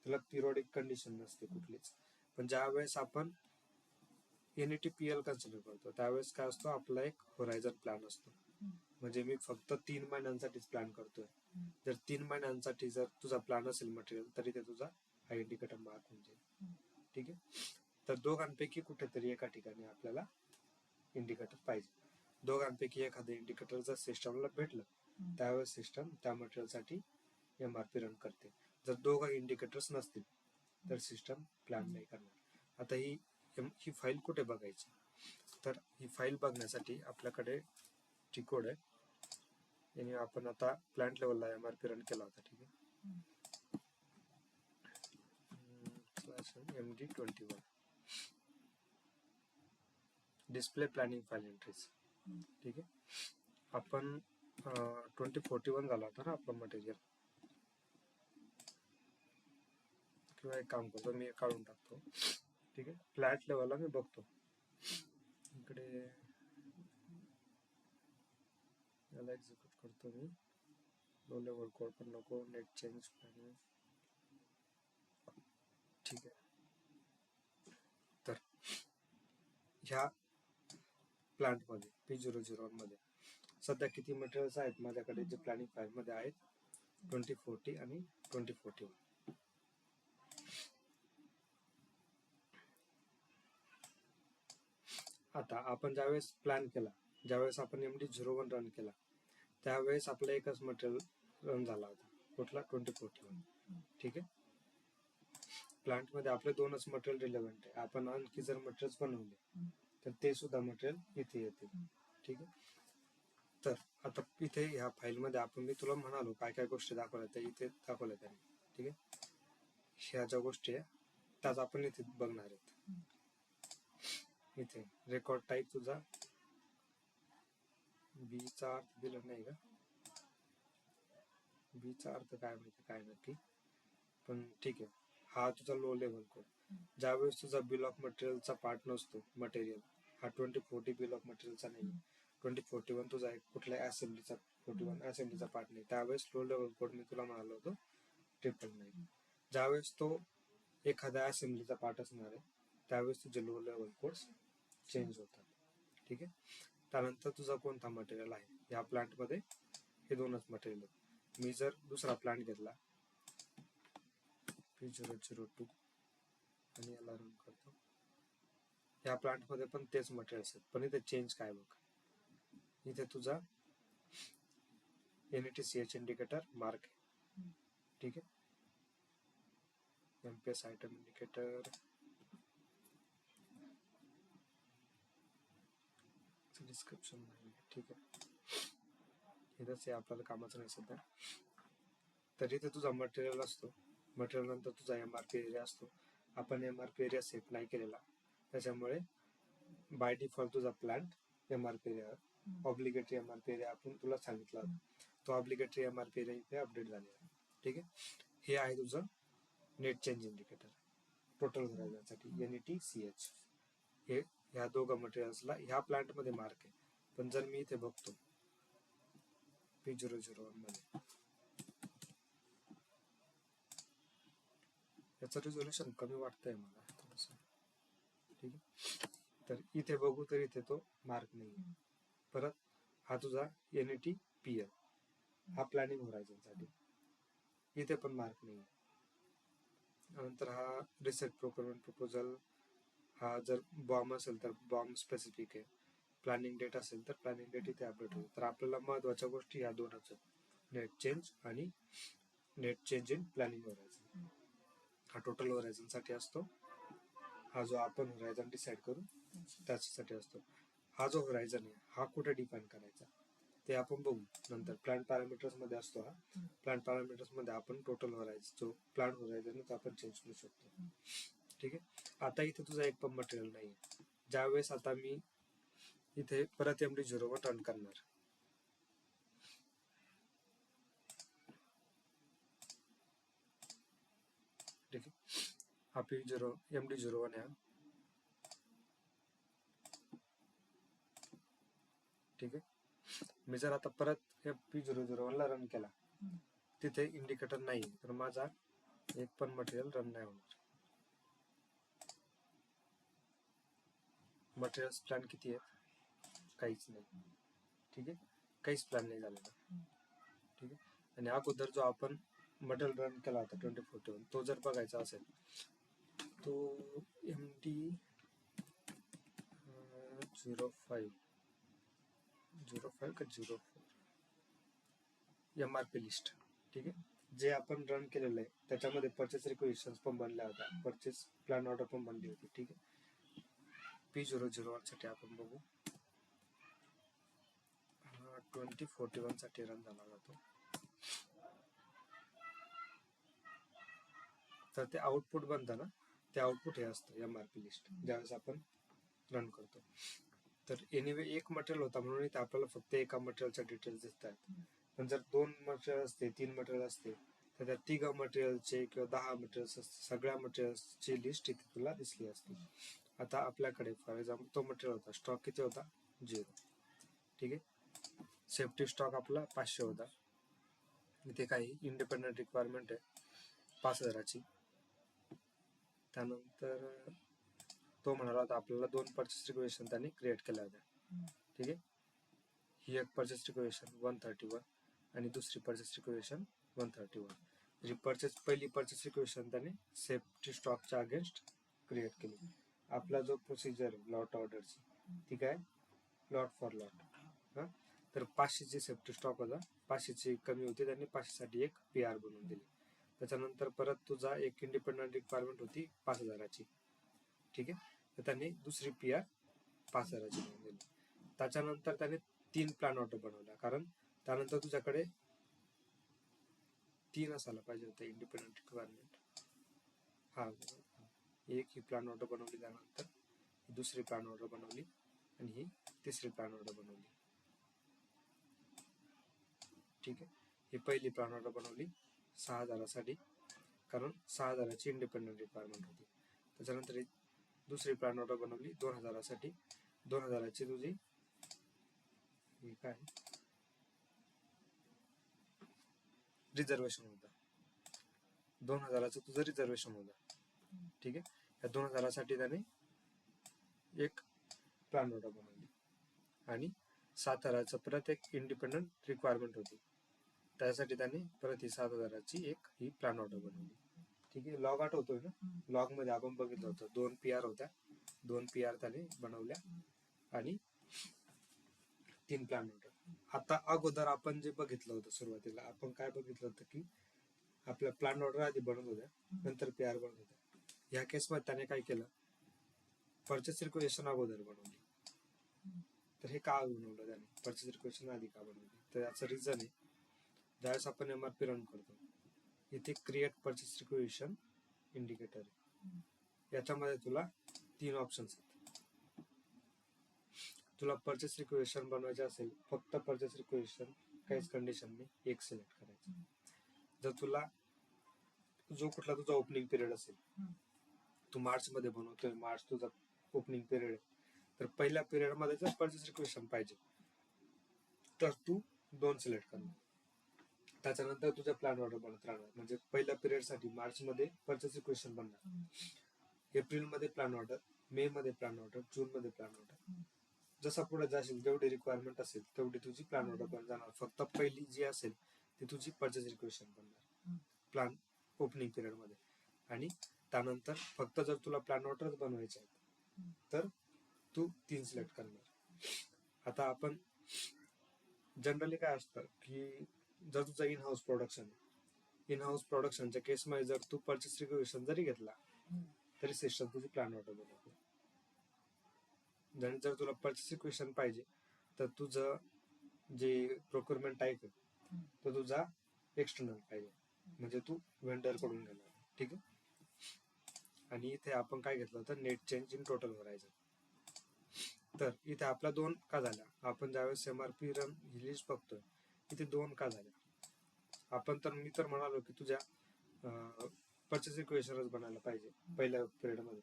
त्याला पिरियडिक कंडिशन नसते कुठलीच. पण ज्या वेळेस आपण NATPL कन्सिडर करतो त्यावेळेस काय असतो, आपला एक होरायझन प्लॅन असतो. म्हणजे मी फक्त 3 महिन्यांसाठीच प्लॅन करतोय. जर 3 महिन्यांसाठी जर तुझा प्लॅन असेल मटेरियल, तरी ते तुझा हा इंडिकेटर मार्क होऊन जाईल. ठीक आहे. तर दोघांपैकी कुठेतरी एका ठिकाणी आपल्याला इंडिकेटर पाहिजे. दोघांपैकी एखादं इंडिकेटर जर सिस्टमला भेटलं त्यावेळेस सिस्टम त्या मटेरियलसाठी एमआरपी रन करते. जर दोघं इंडिकेटर्स नसतील तर सिस्टम प्लॅन नाही करणार. आता ही फाईल कुठे बघायची, तर ही फाईल बघण्यासाठी आपल्याकडे टी कोड आहे. याने आपण आता प्लांट लेवलला एमआरपी रन केला होता. ठीक आहे. MD21 display planning file entries. ठीक आहे. आपण 2041 झाला होता ना आपला मटेरियल, किंवा एक काम करतो मी काढून टाकतो. ठीक आहे. फ्लॅट लेवलला मी बघतो इकडे, याला एक्झिक्यूट करतो मी. लो लेवल कोड पण नको, नेट चेंज प्लॅनिंग. ठीक आहे. तर ह्या प्लांट मध्ये P001 मध्ये सध्या किती मटेरियल्स आहेत माझ्याकडे जे प्लॅनिंग फाईल मध्ये आहेत, 2040 आणि 2041. आता आपण ज्यावेळेस प्लॅन केला, ज्यावेळेस आपण MD01 रन केला, त्यावेळेस आपला एकच मटेरियल रन झाला होता. कुठला? 2041. ठीक आहे. प्लांट मध्ये आपले 2च मटेरियल रिलेव्हंट आहे. आपण आणखी जर मटेरियल्स बनवले तर ते सुद्धा मटेरियल इथे येते. ठीक आहे. तर आता इथे ह्या फाईल मध्ये आपण, मी तुला म्हणालो काय काय गोष्टी दाखवल्या त्या इथे दाखवल्या त्याने. ठीक आहे. ह्या ज्या गोष्टी आहे त्याच आपण इथे बघणार आहेत. इथे रेकॉर्ड टाईप तुझा बीचा अर्थ दिला नाही का? बीचा अर्थ काय माहिती काय नक्की, पण ठीक आहे. हा तुझा लो लेवल कोड. ज्यावेळेस तुझा बिल ऑफ मटेरियलचा पार्ट नसतो मटेरियल, हा 2040 बिल ऑफ मटेरियलचा नाही, 2041 तुझा एक कुठल्या असेंब्लीचा 41 असेंब्लीचा पार्ट नाही, त्यावेळेस लो लेवल कोड मी तुला म्हणालो होतो 999. ज्यावेळेस तो एखाद्या असेंब्लीचा पार्ट असणार आहे त्यावेळेस तुझे लो लेवल कोड्स चेंज होतात. ठीक आहे. त्यानंतर तुझा कोणता मटेरियल आहे, या प्लांट मध्ये हे 2च मटेरियल आहेत. मी जर दुसरा प्लांट घेतला P002 आणि याला रन करतो, या प्लांट मध्ये पण तेच मटेरियल्स आहेत, पण इथे चेंज काय बघ, इथे तुझा NATCH इंडिकेटर मार्क आहे. ठीक आहे. MPS आयटम इंडिकेटर डिस्क्रिप्शन नाही. ठीक आहे. इथंच आहे, आपल्याला कामाचं नाही सध्या. तर इथे तुझा मटेरियल असतो, मटेरियल नंतर तुझा MRP एरिया असतो. आपण MRP एरिया सेट नाही केलेला, त्याच्यामुळे बाय डिफॉल्ट तुझा plant MRP area, obligatory MRP area आपण तुला सांगितला होता, तो ऑब्लिगेटरी MRP एरिया इथे अपडेट झालेला आहे. ठीक आहे. हे आहे तुझं नेट चेंज इंडिकेटर टोटल होरायझनसाठी, NATCH. हे ह्या दोघं मटेरियल्सला ह्या प्लांट मध्ये मार्क आहे. पण जर मी इथे बघतो P001 मध्ये, याचं रिझोल्युशन कमी वाटतंय मला थोडंसं. ठीक आहे. तर इथे बघू तर इथे तो मार्क नाही. परत हा तुझा NATPL, हा प्लॅनिंग होरायझनसाठी, इथे पण मार्क नाही. नंतर हा रिसेट प्रोक्युरमेंट प्रपोजल, हा जर बॉम्ब असेल तर बॉम्ब स्पेसिफिक आहे, प्लॅनिंग डेट असेल तर प्लॅनिंग डेट इथे अपडेट होईल. तर आपल्याला महत्वाच्या गोष्टी ह्या 2च आहेत, नेट चेंज आणि net change in planning horizon. हा टोटल होरायझन साठी असतो. हा जो आपण होरायझन डिसाईड करू त्याच्यासाठी असतो. हा जो होरायझन आहे हा कुठे डिफाईन करायचा ते आपण बघू नंतर. प्लांट पॅरामीटर्स मध्ये असतो हा. प्लांट पॅरामीटर्स मध्ये आपण टोटल होरायझन, जो प्लांट होरायझन आपण चेंज करू शकतो. ठीक आहे. आता इथे तुझा एक पण मटेरियल नाही. ज्यावेळेस आता मी इथे परत MD01 रन करणार, ठीक आहे. हा P0 MD01 आहे, ठीक आहे. मी जर आता परत P001 ला रन केला, तिथे इंडिकेटर नाही, तर माझा एक पण मटेरियल रन नाही होणार. मटेरियल प्लॅन किती आहेत? काहीच नाही, ठीक आहे. काहीच प्लॅन नाही झालेला, ठीक आहे. आणि अगोदर जो आपण मटेरियल रन केला होता 2041, तो जर बघायचा असेल तो MD 05 का 04 MRP लिस्ट, ठीक आहे. जे आपण रन केलेलं आहे त्याच्यामध्ये परचेस रिक्वेशन्स पण बनल्या होत्या, परचेस प्लॅन ऑर्डर पण बनली होती, ठीक आहे. P001 साठी आपण बघू. 2041 साठी रन झाला जातो, तर ते आउटपुट बनतं ना, ते आउटपुट हे असतं MRP लिस्ट ज्यावेळेस आपण रन करतो. तर एनिवे एक मटेरियल होता म्हणून इथे आपल्याला फक्त एका मटेरियलच्या डिटेल्स दिसतात. पण जर 2 मटेरियल असते, 3 मटेरियल असते, तर त्या 3 मटेरियलचे किंवा 10 मटेरियल्स असते, सगळ्या मटेरियल्सची लिस्ट इथे तुला दिसली असते. आता आपल्याकडे फॉर एक्झाम्पल तो मटेरियल होता, स्टॉक किती होता? 0, ठीक आहे. सेफ्टी स्टॉक आपला 500 होता. इथे काही इंडिपेंडंट रिक्वायरमेंट आहे 5000ची. त्यानंतर तो म्हणाला होता आपल्याला 2 परचेस रिक्वेशन त्यांनी क्रिएट केल्या होत्या, ठीक आहे. ही एक परचेस रिक्वेशन 131 आणि दुसरी परचेस रिक्वेशन 131. पहिली परचेस रिक्वेशन त्याने सेफ्टी स्टॉकच्या अगेन्स्ट क्रिएट केली. आपला जो प्रोसिजर आहे लॉट ऑर्डरची, ठीक आहे, लॉट फॉर लॉट. हां, तर 500ची सेफ्टी स्टॉक होता, 500ची कमी होती, त्यांनी 500साठी एक PR बनवून दिली. त्याच्यानंतर परत तुझा एक इंडिपेंडंट रिक्वायरमेंट होती 5000ची, ठीक आहे. तर त्यांनी दुसरी PR 5000ची बनवून दिली. त्याच्यानंतर त्याने 3 प्लॅन ऑर्डर बनवल्या, कारण त्यानंतर तुझ्याकडे 3 असायला पाहिजे होतं इंडिपेंडंट रिक्वायरमेंट. हा, एक ही प्लॅन ऑर्डर बनवली, त्यानंतर दुसरी प्लॅन ऑर्डर बनवली आणि ही तिसरी प्लॅन ऑर्डर बनवली, ठीक आहे. ही पहिली प्लॅन ऑर्डर बनवली 6000साठी, कारण 6000ची इंडिपेंडंट रिक्वायरमेंट होती. त्याच्यानंतर ही दुसरी प्लॅन ऑर्डर बनवली 2000साठी, 2000ची तुझी ही काय रिझर्वेशन होता, 2000चं तुझं रिझर्वेशन होतं, ठीक आहे. या 2000साठी त्याने एक प्लॅन ऑर्डर बनवली आणि 7000चं परत एक इंडिपेंडंट रिक्वायरमेंट होती, त्यासाठी त्याने परत ही 7000ची एक ही प्लॅन ऑर्डर बनवली, ठीक आहे. लॉग आठवतोय ना, लॉग मध्ये आपण बघितलं होतं 2 PR होत्या, 2 PR त्याने बनवल्या आणि 3 प्लॅन ऑर्डर. आता अगोदर आपण जे बघितलं होतं सुरुवातीला, आपण काय बघितलं होतं की आपल्या प्लॅन ऑर्डर आधी बनवत होत्या, नंतर PR बनवत होत्या. ह्या केसमध्ये त्याने काय केलं, परचेस रिक्वेशन अगोदर बनवली. तर हे का बनवलं त्याने, परचेस रिक्वेशन आधी का बनवली? तर याचं रिझन आहे, ज्यावेळेस आपण MRP रन करतो इथे क्रिएट परचेस रिक्वेशन इंडिकेटर आहे. याच्यामध्ये तुला 3 ऑप्शन्स आहेत. तुला परचेस रिक्वेशन बनवायचे असेल, फक्त परचेस रिक्वेशन, काहीच कंडिशनने एक सिलेक्ट करायचं. जर तुला जो कुठला तुझा ओपनिंग पिरियड असेल, तू मार्च मध्ये बनवतोय, मार्च तुझा ओपनिंग पिरियड आहे, तर पहिल्या पिरियड मध्ये जर परचेस रिक्वेशन पाहिजे तर तू 2 सिलेक्ट करणार. त्याच्यानंतर तुझा प्लॅन ऑर्डर बनत राहणार. म्हणजे पहिल्या पिरियड साठी मार्च मध्ये परचेस रिक्वेशन बनणार, एप्रिल मध्ये प्लॅन ऑर्डर, मे मध्ये प्लॅन ऑर्डर, जून मध्ये प्लॅन ऑर्डर. जसा पुढे जाशील जेवढी रिक्वायरमेंट असेल तेवढी तुझी प्लॅन ऑर्डर बन जाणार. फक्त पहिली जी असेल ती तुझी परचेस रिक्वेशन बनणार प्लॅन ओपनिंग पिरियड मध्ये. आणि त्यानंतर फक्त जर तुला प्लॅन ऑर्डरच बनवायचे आहेत तर तू 3 सिलेक्ट करणार. आता आपण जनरली काय असतं की जर तुझं in house production, in house प्रोडक्शनच्या केसमध्ये जर तू परचेस रिक्वेशन जरी घेतला तरी सिस्टम तुझी प्लॅन ऑर्डर बनवते. जर तुला परचेस रिक्वेशन पाहिजे तर तुझं जे प्रोक्युरमेंट टाईप आहे तो तुझा एक्सटर्नल पाहिजे, म्हणजे तू वेंडर कडून घेणार, ठीक आहे. आणि इथे आपण काय घेतलं होतं, नेट चेंज इन टोटल भरायचं. तर इथे आपल्या 2 का झाल्या, आपण ज्यावेळेस MRP रन ही लिस्ट बघतोय इथे 2 का झाल्या. आपण तर मी तर म्हणालो की तुझ्या परचेस इक्वेशनच बनायला पाहिजे पहिल्या पिरियड मध्ये.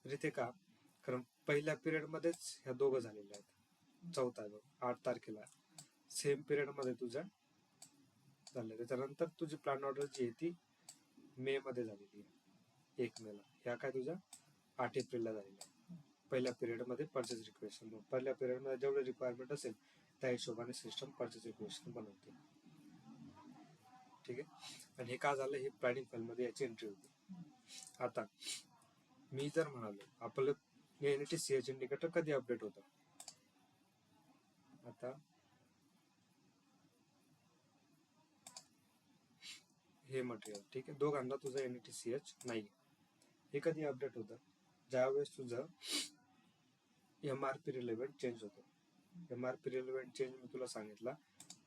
तर इथे का, कारण पहिल्या पिरियड मध्येच ह्या दोघं झालेल्या आहेत. चौथा जो 8 तारखेला सेम पिरियड मध्ये तुझ्या झालं. त्याच्यानंतर तुझी प्लॅन ऑर्डर जी आहे ती मे मध्ये झालेली आहे, 1 मेला. ह्या काय तुझ्या 8 एप्रिलला झालेल्या आहे. पहिल्या पिरियड मध्ये परचेस रिक्वेशन, पहिल्या पिरियड मध्ये जेवढे रिक्वायरमेंट असेल त्या हिशोबाने सिस्टम परचेस रिक्वेशन बनवते. ठीक आहे. आणि हे का झालं, हे प्लॅनिंग फाईल मध्ये याची एंट्री होती. आता मी जर म्हणालो आपलं एनईटी सीएच इंडिकेटर कधी अपडेट होतं, आता हे मटेरियल ठीक आहे, दोघांना तुझं एनईटी सीएच नाही. हे कधी अपडेट होतं, ज्यावेळेस तुझं एमआरपी रिलेव्हंट चेंज होतो. एमआरपी रिलेव्हंट चेंज मी तुला सांगितला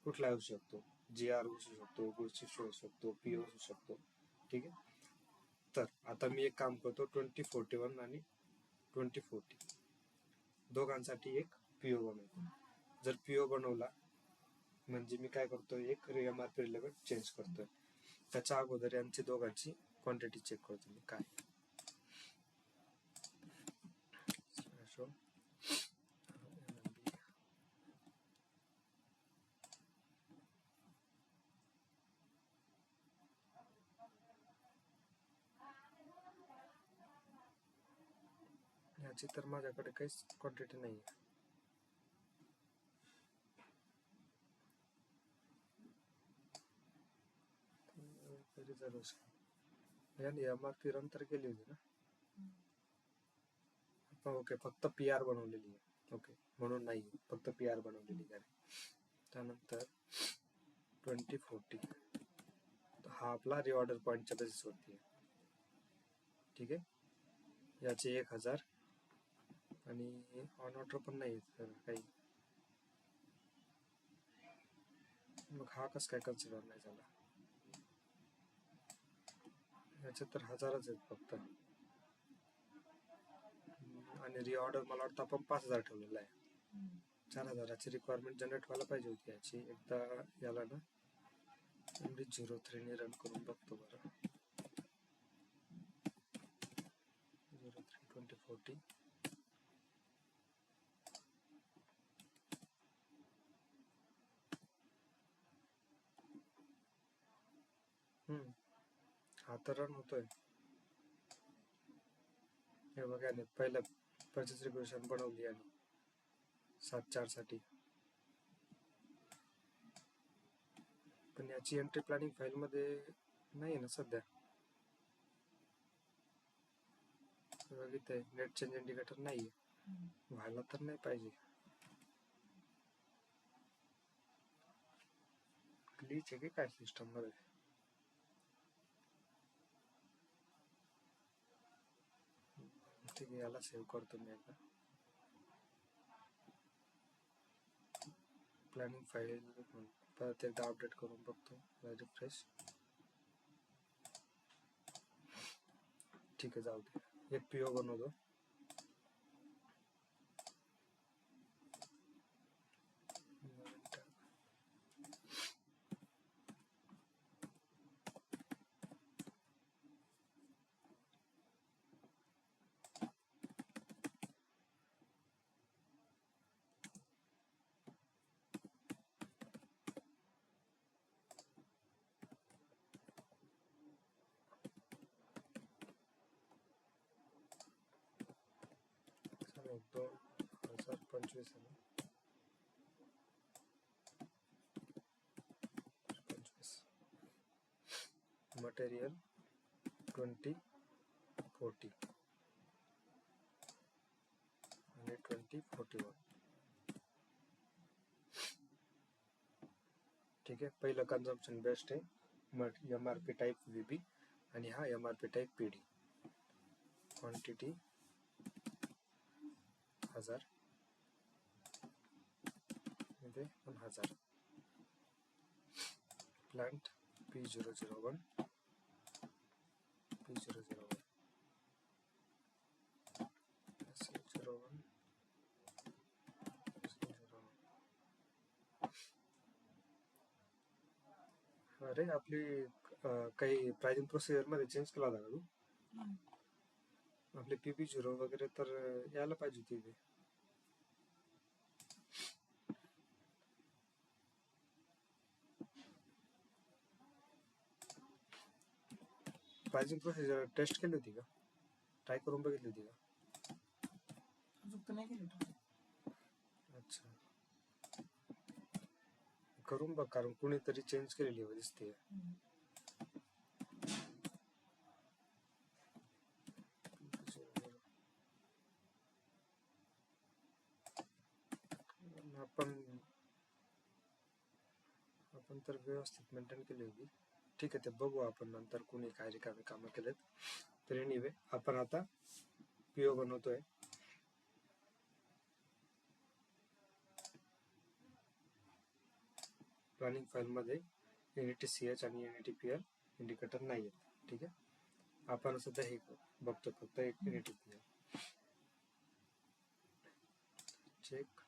कुठला असू शकतो, जी आर असू शकतो, गुडची असू शकतो, पीओ असू शकतो. ठीक आहे. तर आता मी एक काम करतो, 2041 आणि 2040 दोघांसाठी एक पीओ बनवतो. जर पीओ बनवला म्हणजे मी काय करतोय, एक एमआरपी रिलेव्हंट चेंज करतोय. त्याच्या अगोदर यांची दोघांची क्वांटिटी चेक करतो मी काय. याची तर माझ्याकडे काहीच क्वांटिटी नाही आहे. याने एमआरपी रन तर केली होती ना. ओके, फक्त पी आर बनवलेली आहे. ओके, म्हणून नाही, फक्त पी आर बनवलेली आहे. त्यानंतर 2040 हा आपला रिऑर्डर पॉईंटच्या बेसिस वरती आहे. ठीक आहे. याचे 1000 आणि ऑन ऑर्डर पण नाही काही. मग हा कस काय कन्सिडर नाही झाला, याचे तर 1000च आहेत फक्त. आणि रिऑर्डर मला वाटतं आपण 5000 ठेवलेला आहे. 4000ची रिक्वायरमेंट जनरेट व्हायला पाहिजे होती याची. एकदा याला ना MD03 ने रन करून बघतो बरं. 03 2040 हा तर रन होतोय. हे बघा ना, पहिलं परचेस रिक्वेशन बनवली आणि 7/4 साठी, पण याची एंट्री प्लॅनिंग फाईल मध्ये नाही आहे ना सध्या. बघितलंय नेट चेंज इंडिकेटर नाही, व्हायला तर नाही पाहिजे. ग्लिच आहे की काय सिस्टम मध्ये. ठीक आहे, याला सेव्ह करतो मी एकदा. प्लॅनिंग फाईल परत एकदा अपडेट करून बघतो, रिफ्रेश. ठीक आहे, जाऊ दे. एक पीओ बनवतो. चलो 2025 आहे ना, 25 मटेरियल 2040 आणि 2041. ठीक आहे. पहिलं कन्झम्पशन बेस्ट आहे, एमआरपी टाईप व्हीबी आणि हा एमआरपी टाईप पीडी. क्वांटिटी 1000 मध्ये 1000. Plant P001 P001 S01 S01. अरे आपली काही प्राइसिंग प्रोसिजर मध्ये चेंज केला होता का तू? आपले PP0 वगैरे तर यायला पाहिजे होती ते. प्राइसिंग प्रोसिजर टेस्ट केली होती का? ट्राय करून बघितली होती का? अजून तर नाही केली. अच्छा, करून बघ, कारण कुणीतरी चेंज केलेली दिसते. आपण तर व्यवस्थित मेंटेन केली होती. ठीक आहे, ते बघू आपण नंतर कुणी काय रिकामी कामं केलेत. तर एनिवे आपण आता PO बनवतोय. प्लॅनिंग फाईलमध्ये NATCH आणि NATPL इंडिकेटर नाही आहेत. ठीक आहे, आपण सध्या हे बघतो फक्त एक NATPL चेक.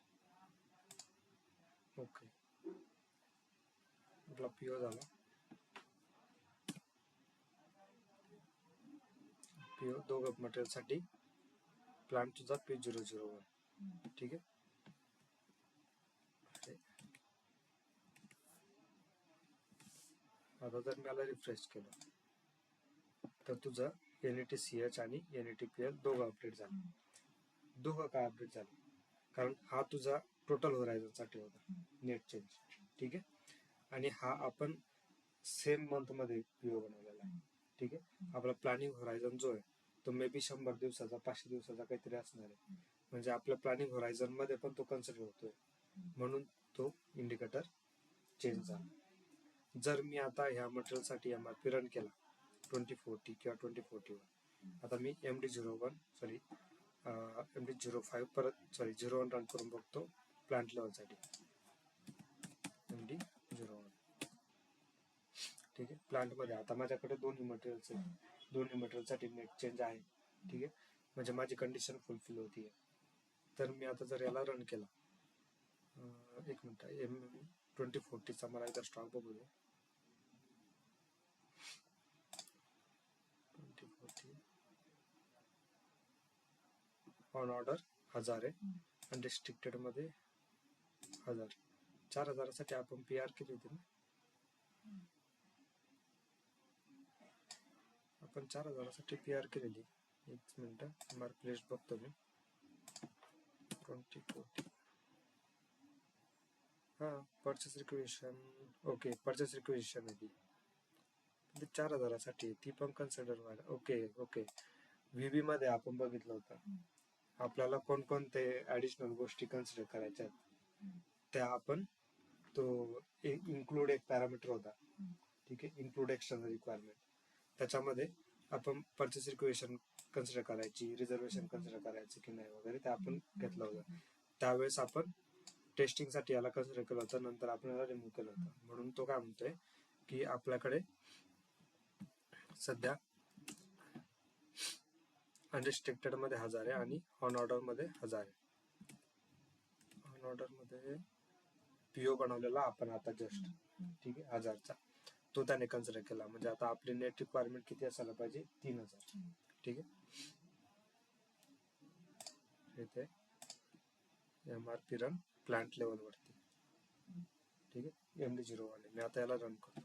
ओके, आपला PO झाला. PO दोघं मटेरियलसाठी प्लांट तुझा P001. ठीक आहे, आता जर मला रिफ्रेश केलं तर तुझं NATCH आणि NATPL दोघं अपडेट झालं. दोघं काय अपडेट झालं? कारण हा तुझा टोटल होरायझनसाठी होता नेट चेंज. ठीक आहे, आणि हा आपण सेम मंथ मध्ये PO बनवलेला आहे. ठीक आहे, आपला प्लॅनिंग होरायझन जो आहे तो मे बी 100 दिवसाचा 500 दिवसाचा काहीतरी असणार आहे. म्हणजे आपल्या प्लॅनिंग होरायझन मध्ये पण तो कन्सिडर होतोय, म्हणून तो इंडिकेटर चेंज झाला. जर मी आता ह्या मटेरियलसाठी MRP रन केला 2040 किंवा 2041, आता मी MD05 परत 01 रन करून बघतो प्लांट लेवलसाठी. MD01. ठीक आहे, प्लांट मध्ये आता माझ्याकडे दोन्ही मटेरियल्स आहेत. दोन्ही मटेरियलसाठी नेट चेंज आहे. ठीक आहे, म्हणजे माझी कंडिशन फुलफिल होती. तर मी आता जर याला रन केला, एक मिनिट, M2040चा मला एकदा स्टॉक बघू दे. 2040 ऑन ऑर्डर 1000 आहे आणि रिस्ट्रिक्टेड मध्ये 1000. 4000साठी आपण PR केली होती ना. आपण 4000साठी PR केलेली. एक मिनिट, MRP लिस्ट बघतो मी. 2040 purchase requisition. Okay, purchase requisition आहे ती 4000साठी, ती पण कन्सिडर व्हायला. ओके, VB मध्ये आपण बघितलं होतं आपल्याला कोणकोणते ऍडिशनल गोष्टी कन्सिडर करायच्या आहेत. त्या आपण तो इन्क्लूड एक पॅरामीटर होता. ठीक आहे, इन्क्लूड एक्सटर्नल रिक्वायरमेंट. त्याच्यामध्ये आपण परचेस रिक्वेशन कन्सिडर करायची, रिझर्वेशन कन्सिडर करायची की नाही वगैरे ते आपण घेतलं होतं. त्यावेळेस आपण टेस्टिंगसाठी याला कन्सिडर केलं होतं, नंतर आपण याला रिमूव्ह केलं होतं. म्हणून तो काय म्हणतोय की आपल्याकडे सध्या अनरिस्ट्रिक्टेड मध्ये 1000 आहे आणि ऑन ऑर्डर मध्ये 1000 आहे. ऑन ऑर्डर मध्ये PO बनवलेला आपण आता जस्ट. ठीक आहे, 1000चा तो त्याने कन्सिडर केला. म्हणजे आता आपली नेट रिक्वायरमेंट किती असायला पाहिजे? 3000. ठीक आहे, इथे MRP रन प्लांट लेवल वरती. ठीक आहे, MD01 मी आता याला रन करतो.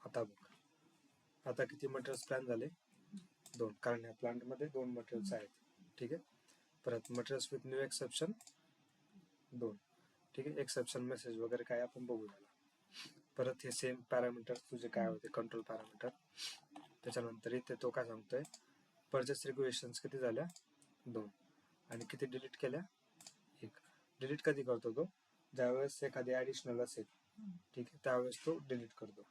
आता बघ, आता किती मटेरियल्स प्लॅन झाले? 2, कारण या प्लांट मध्ये 2 मटेरियल्स आहेत. ठीक आहे, परत मटेरियल्स विथ न्यू एक्सेप्शन 2. ठीक आहे, एक्सेप्शन मेसेज वगैरे काय आपण बघू झाला. परत हे सेम पॅरामीटर तुझे काय होते, कंट्रोल पॅरामीटर. त्याच्यानंतर इथे तो काय सांगतोय, परचेस रिक्वेशन्स किती झाल्या? 2. आणि किती डिलीट केल्या? 1. डिलीट कधी करतो तो? ज्यावेळेस एखादी ऍडिशनल असेल. ठीक आहे, त्यावेळेस तो डिलीट करतो.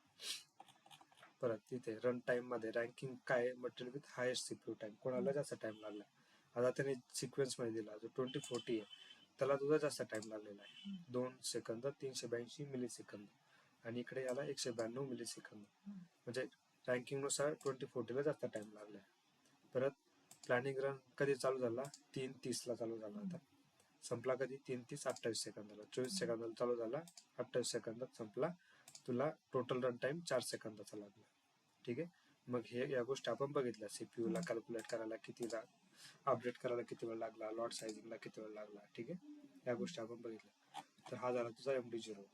परत तिथे रन टाइम मध्ये रँकिंग काय, material with highest CPU time, कोणाला जास्त टाइम लागला. आता त्याने सिक्वेन्स मध्ये दिला, जो 2040 आहे त्याला तुझा जास्त टाइम लागलेला आहे, 2 सेकंद 382 मिली सेकंद, आणि इकडे याला 192 मिली सेकंद. म्हणजे रँकिंगनुसार 2040ला जास्त टाइम लागला. परत प्लॅनिंग रन कधी चालू झाला? 3:30ला चालू झाला होता. संपला कधी? 3:30 28 सेकंदाला. 24 सेकंदाला चालू झाला, 28 सेकंदात संपला. तुला टोटल रन टाइम 4 सेकंदाचा लागला. ठीक आहे. मग या गोष्टी आपण बघितल्या. CPU ला कॅल्क्युलेट करायला किती अपडेट करायला किती वेळ लागला, लॉट सायझिंगला किती वेळ लागला. ठीक आहे. या गोष्टी आपण बघितल्या. तर हा झाला तुझा MD0.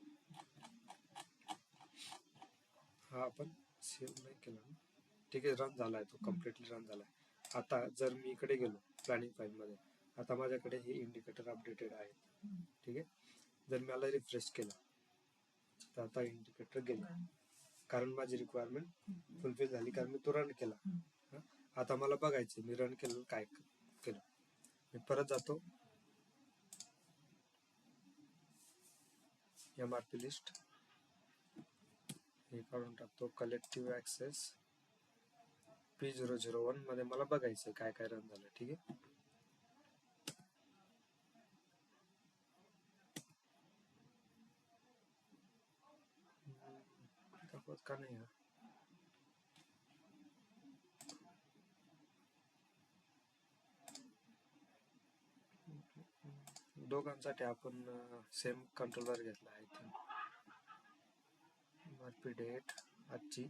हा आपण सेव्ह नाही केला ना. ठीक आहे. रन झालाय तो, कम्प्लिटली रन झालाय. आता जर मी इकडे गेलो प्लॅनिंग फाईल मध्ये, आता माझ्याकडे हे इंडिकेटर अपडेटेड आहे. ठीक आहे. जर मला रिफ्रेश केलं तर आता इंडिकेटर गेला, कारण माझी रिक्वायरमेंट फुलफिल झाली, कारण मी तो रन केला. आता मला बघायचं मी रन केलं काय केलं. मी परत जातो MRP लिस्ट, हे काढून टाकतो. कलेक्टिव्ह ऍक्सेस P001 मध्ये मला बघायचं काय काय रन झालं. ठीक आहे. दाखवत का नाही हा? दोघांसाठी आपण सेम कंट्रोलर घेतला आहे. MRP डेट आजची,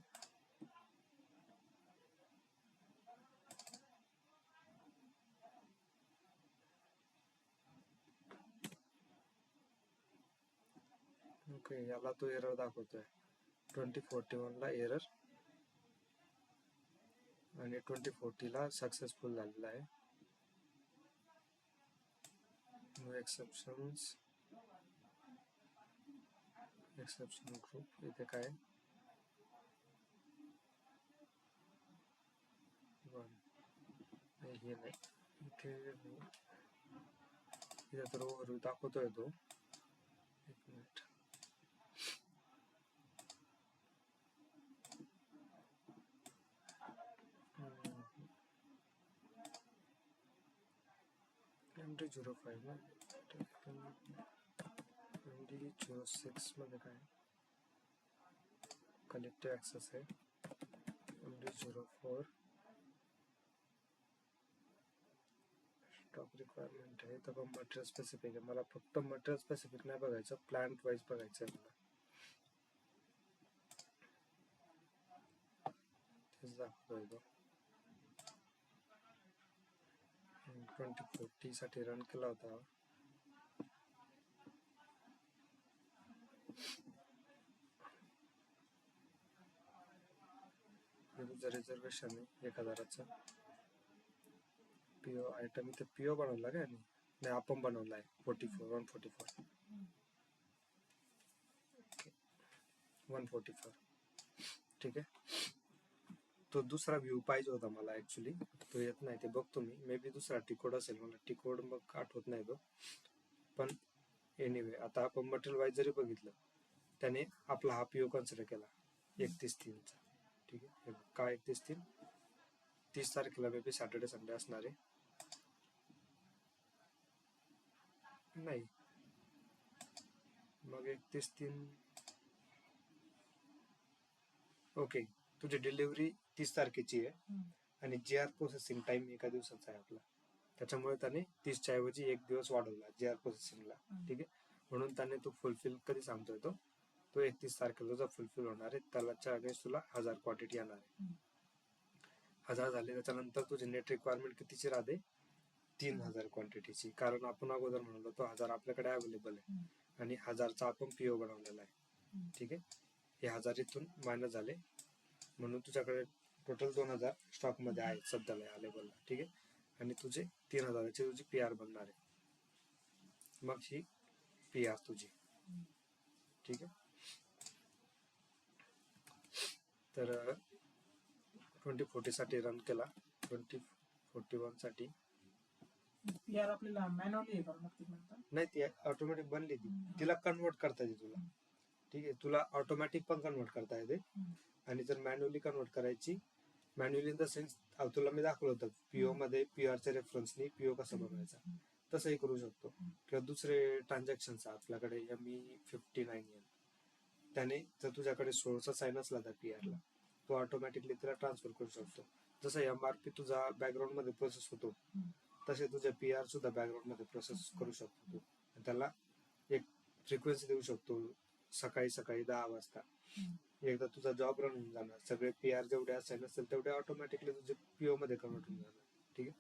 ओके. याला तो एरर दाखवतोय 2041ला एरर आणि 2040ला सक्सेसफुल झालेला आहे. No exceptions, exception group. इथे काय नाही, हे नाही, इथे नाही. इथे तर ओव्हरव्ह्यू दाखवतोय तो. एक मिनिट. MD05 ना, MD06 मध्ये काय कलेक्टिव्ह ऍक्सेस आहे. MD04 स्टॉक रिक्वायरमेंट आहे. तर मटेरियल स्पेसिफिक आहे. मला फक्त मटेरियल स्पेसिफिक नाही बघायचं, प्लांट वाईज बघायचं आहे मला. तेच दाखवतोय तो. 2040 साठी रन केला होता. रिझर्वेशन आहे 1000चा. PO आयटम इथे PO बनवला काय? नाही, आपण बनवलाय 144. 144. ठीक आहे. तो दुसरा व्ह्यू पाहिजे होता मला ऍक्च्युली, तो येत नाही. ते बघतो मी, मे बी दुसरा टिकोड असेल. मला टिकोड मग आठवत नाही तो. पण एनिवे, आता आपण मटेरियल वाईज जरी बघितलं त्याने आपला हा PO कन्सिडर केला 31/3चा. ठीक आहे. का 31/3? 30 तारखेला मे बी सॅटर्डे संडे असणार आहे. नाही, मग 31/3. ओके. तुझी डिलिव्हरी 30 तारखेची आहे आणि GR प्रोसेसिंग टाइम एका दिवसाचा आहे आपला. त्याच्यामुळे त्याने 30च्या ऐवजी एक दिवस वाढवला GR प्रोसेसिंगला. ठीक आहे. म्हणून त्याने तो फुलफिल कधी सांगतोय तो 31 तारखेला तुझा फुलफिल होणार आहे. त्याच्या अगेन्स्ट तुला 1000 क्वांटिटी येणार आहे. 1000 झाले. त्याच्यानंतर तुझी नेट रिक्वायरमेंट कितीची राहते? 3000 क्वांटिटीची. कारण आपण अगोदर म्हणलो तो 1000 आपल्याकडे अवेलेबल आहे आणि 1000चा आपण PO बनवलेला आहे. ठीक आहे. हे 1000 इथून मायनस झाले, म्हणून तुझ्याकडे टोटल 2000 स्टॉक मध्ये आहे सध्याला अवेलेबल. ठीक आहे. आणि तुझे 3000ची तुझी PR बनणार आहे. मग ही PR तुझी. ठीक आहे. तर 2040 साठी रन केला. 2041 साठी PR आपल्याला मॅन्युअली हे करावं लागते म्हणतात. नाही, ती ऑटोमॅटिक बनली. तिला कन्वर्ट करता येते तुला. ठीक आहे. तुला ऑटोमॅटिक पण कन्वर्ट करता येते आणि जर मॅन्युअली कन्वर्ट करायची, मॅन्युअली इन द सेन्स तुला मी दाखवलं होतं PO मध्ये PRच्या रेफरन्सनी PO कसा बनवायचा, तसंही करू शकतो. किंवा दुसरे ट्रान्झॅक्शन आपल्याकडे ME59N, त्याने जर तुझ्याकडे सोर्सचा साईन असला त्या PR ला तू ऑटोमॅटिकली त्याला ट्रान्सफर करू शकतो. जसं MRP तुझा बॅकग्राऊंड मध्ये प्रोसेस होतो तसे तुझे PR सुद्धा बॅकग्राऊंड मध्ये प्रोसेस करू शकतो तू. त्याला एक फ्रिक्वेन्सी देऊ शकतो सकाळी सकाळी 10 वाजता. एकदा तुझा जॉब रन होऊन जाणार, सगळे PR जेवढे असायला असेल तेवढे ऑटोमॅटिकली तुझे PO मध्ये कन्वर्ट होऊन जाणार. ठीक आहे.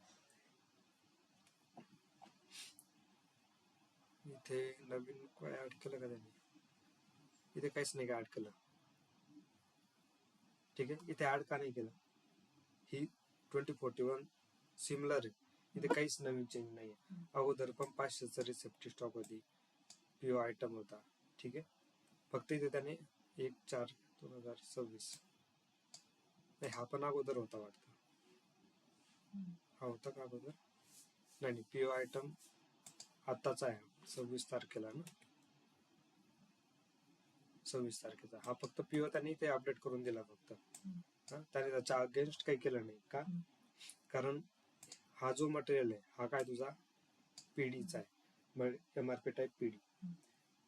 इथे नवीन काय ऍड केलं का त्यांनी? इथे काहीच नाही का ऍड केलं. ठीक आहे. इथे ऍड का नाही केलं? ही 2041 सिमिलर आहे. इथे काहीच नवीन चेंज नाही आहे. अगोदर पण 500चा रिसेप्टिव्ह स्टॉक होती, PO आयटम होता. ठीक आहे. फक्त इथे त्याने 1/4/2026 नाही, हा पण अगोदर होता वाटतं. हा होता का अगोदर? नाही, PO आयटम आत्ताचा आहे, 26 तारखेला ना, 26 तारखेचा. हा फक्त PO त्याने इथे अपडेट करून दिला फक्त. त्याने त्याच्या अगेन्स्ट काही केलं नाही का? कारण हा जो मटेरियल आहे हा काय तुझा पीडीचा आहे, MRP टाईप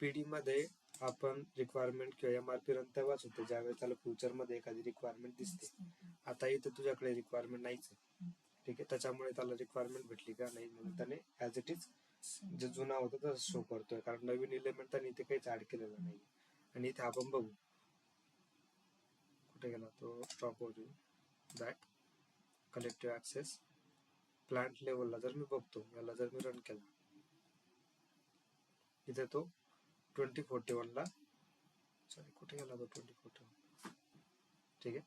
पीडी मध्ये आपण रिक्वायरमेंट किंवा MRP रन तेव्हाच होते ज्यावेळेस त्याला फ्युचर मध्ये एखादी रिक्वायरमेंट दिसते. आता इथे तुझ्याकडे रिक्वायरमेंट नाहीच आहे. ठीक आहे. त्याच्यामुळे त्याला रिक्वायरमेंट भेटली का नाही म्हणून त्याने ऍज इट इज जे जुना होता तसं शो करतोय, कारण नवीन एलिमेंट त्याने इथे काहीच ऍड केलेलं नाही. आणि इथे आपण बघू कुठे गेला तो stock overview, back, collective access, plant लेवलला जर मी बघतो, याला जर मी रन केला, इथे तो 2041 ला, सॉरी कुठे गेला तो 2041. ठीक आहे.